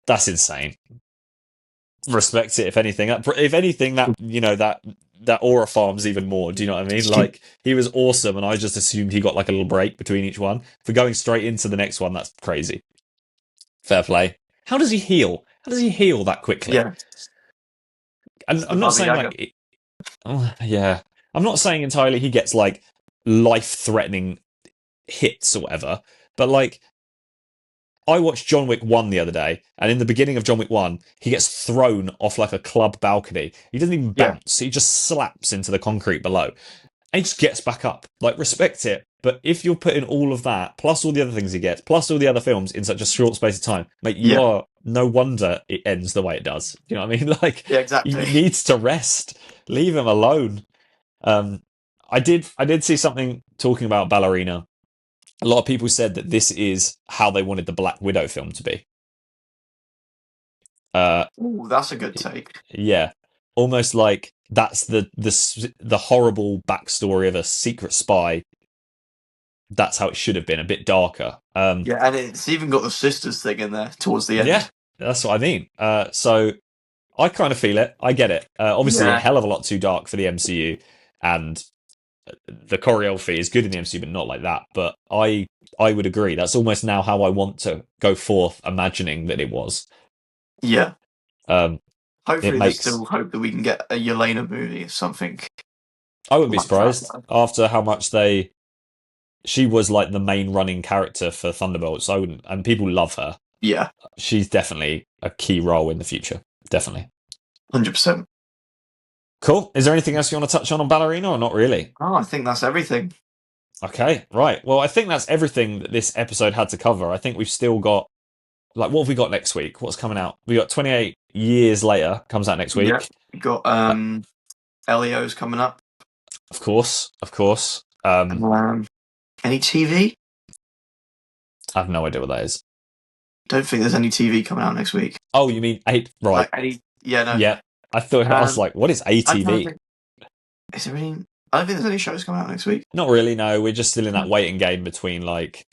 That's insane. Respect it. If anything, if anything, that that aura farms even more. Do you know what I mean? Like, he was awesome, and I just assumed he got like a little break between each one. For going straight into the next one, that's crazy. Fair play. How does he heal? How does he heal that quickly? Yeah, And the I'm not Baba saying Yaga. like, yeah, I'm not saying entirely he gets like life-threatening hits or whatever, but like, I watched John Wick 1 the other day, and in the beginning of John Wick 1, he gets thrown off like a club balcony. He doesn't even Yeah, bounce, he just slaps into the concrete below. And he just gets back up. Like, respect it. But if you're putting all of that, plus all the other things he gets, plus all the other films in such a short space of time, mate, you yeah, are no wonder it ends the way it does. You know what I mean? Like, yeah, he exactly. needs to rest. Leave him alone. Um, I did see something talking about Ballerina. A lot of people said that this is how they wanted the Black Widow film to be. Uh, Ooh, that's a good take. yeah, almost like that's the horrible backstory of a secret spy. That's how it should have been, a bit darker. Yeah, and it's even got the sisters thing in there towards the Yeah, end. that's what I mean. So I kind of feel it. I get it. Obviously, a Yeah, hell of a lot too dark for the MCU, and the choreography is good in the MCU, but not like that. But I would agree. That's almost now how I want to go forth, imagining that it was. yeah. Um, it Hopefully, there's makes. still hope that we can get a Yelena movie or something I wouldn't be like surprised that. after how much they. She was like the main running character for Thunderbolts. I wouldn't, and people love her. Yeah, She's definitely a key role in the future. Definitely. 100%. Cool. Is there anything else you want to touch on Ballerina or not really? Oh, I think that's everything. Okay, right. Well, I think that's everything that this episode had to cover. I think we've still got, like, what have we got next week? What's coming out? We got 28 Years Later comes out next Yeah, week. we got Uh, Elio's coming up. of course, of course. Any TV? I have no idea what that is. Don't think there's any TV coming out next week. Oh, you mean eight? Right. Like any? Yeah, no. Yeah. I was Um, like, what is I don't ATV? think. Is there any? I don't think there's any shows coming out next week. Not really. No, we're just still in that waiting game between like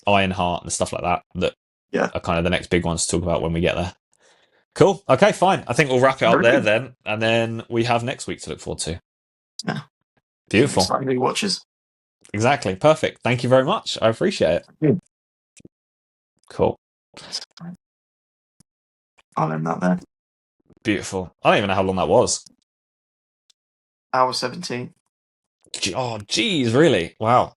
Ironheart and stuff like that. That Yeah. are kind of the next big ones to talk about when we get there. Cool. Okay, fine. I think we'll wrap it up there then, and then we have next week to look forward to. Yeah. Beautiful. Exciting new watches. Exactly. Perfect. Thank you very much. I appreciate it. Yeah. Cool. I'll end that there. Beautiful. I don't even know how long that was. Hour 17. Oh, geez, really? Wow.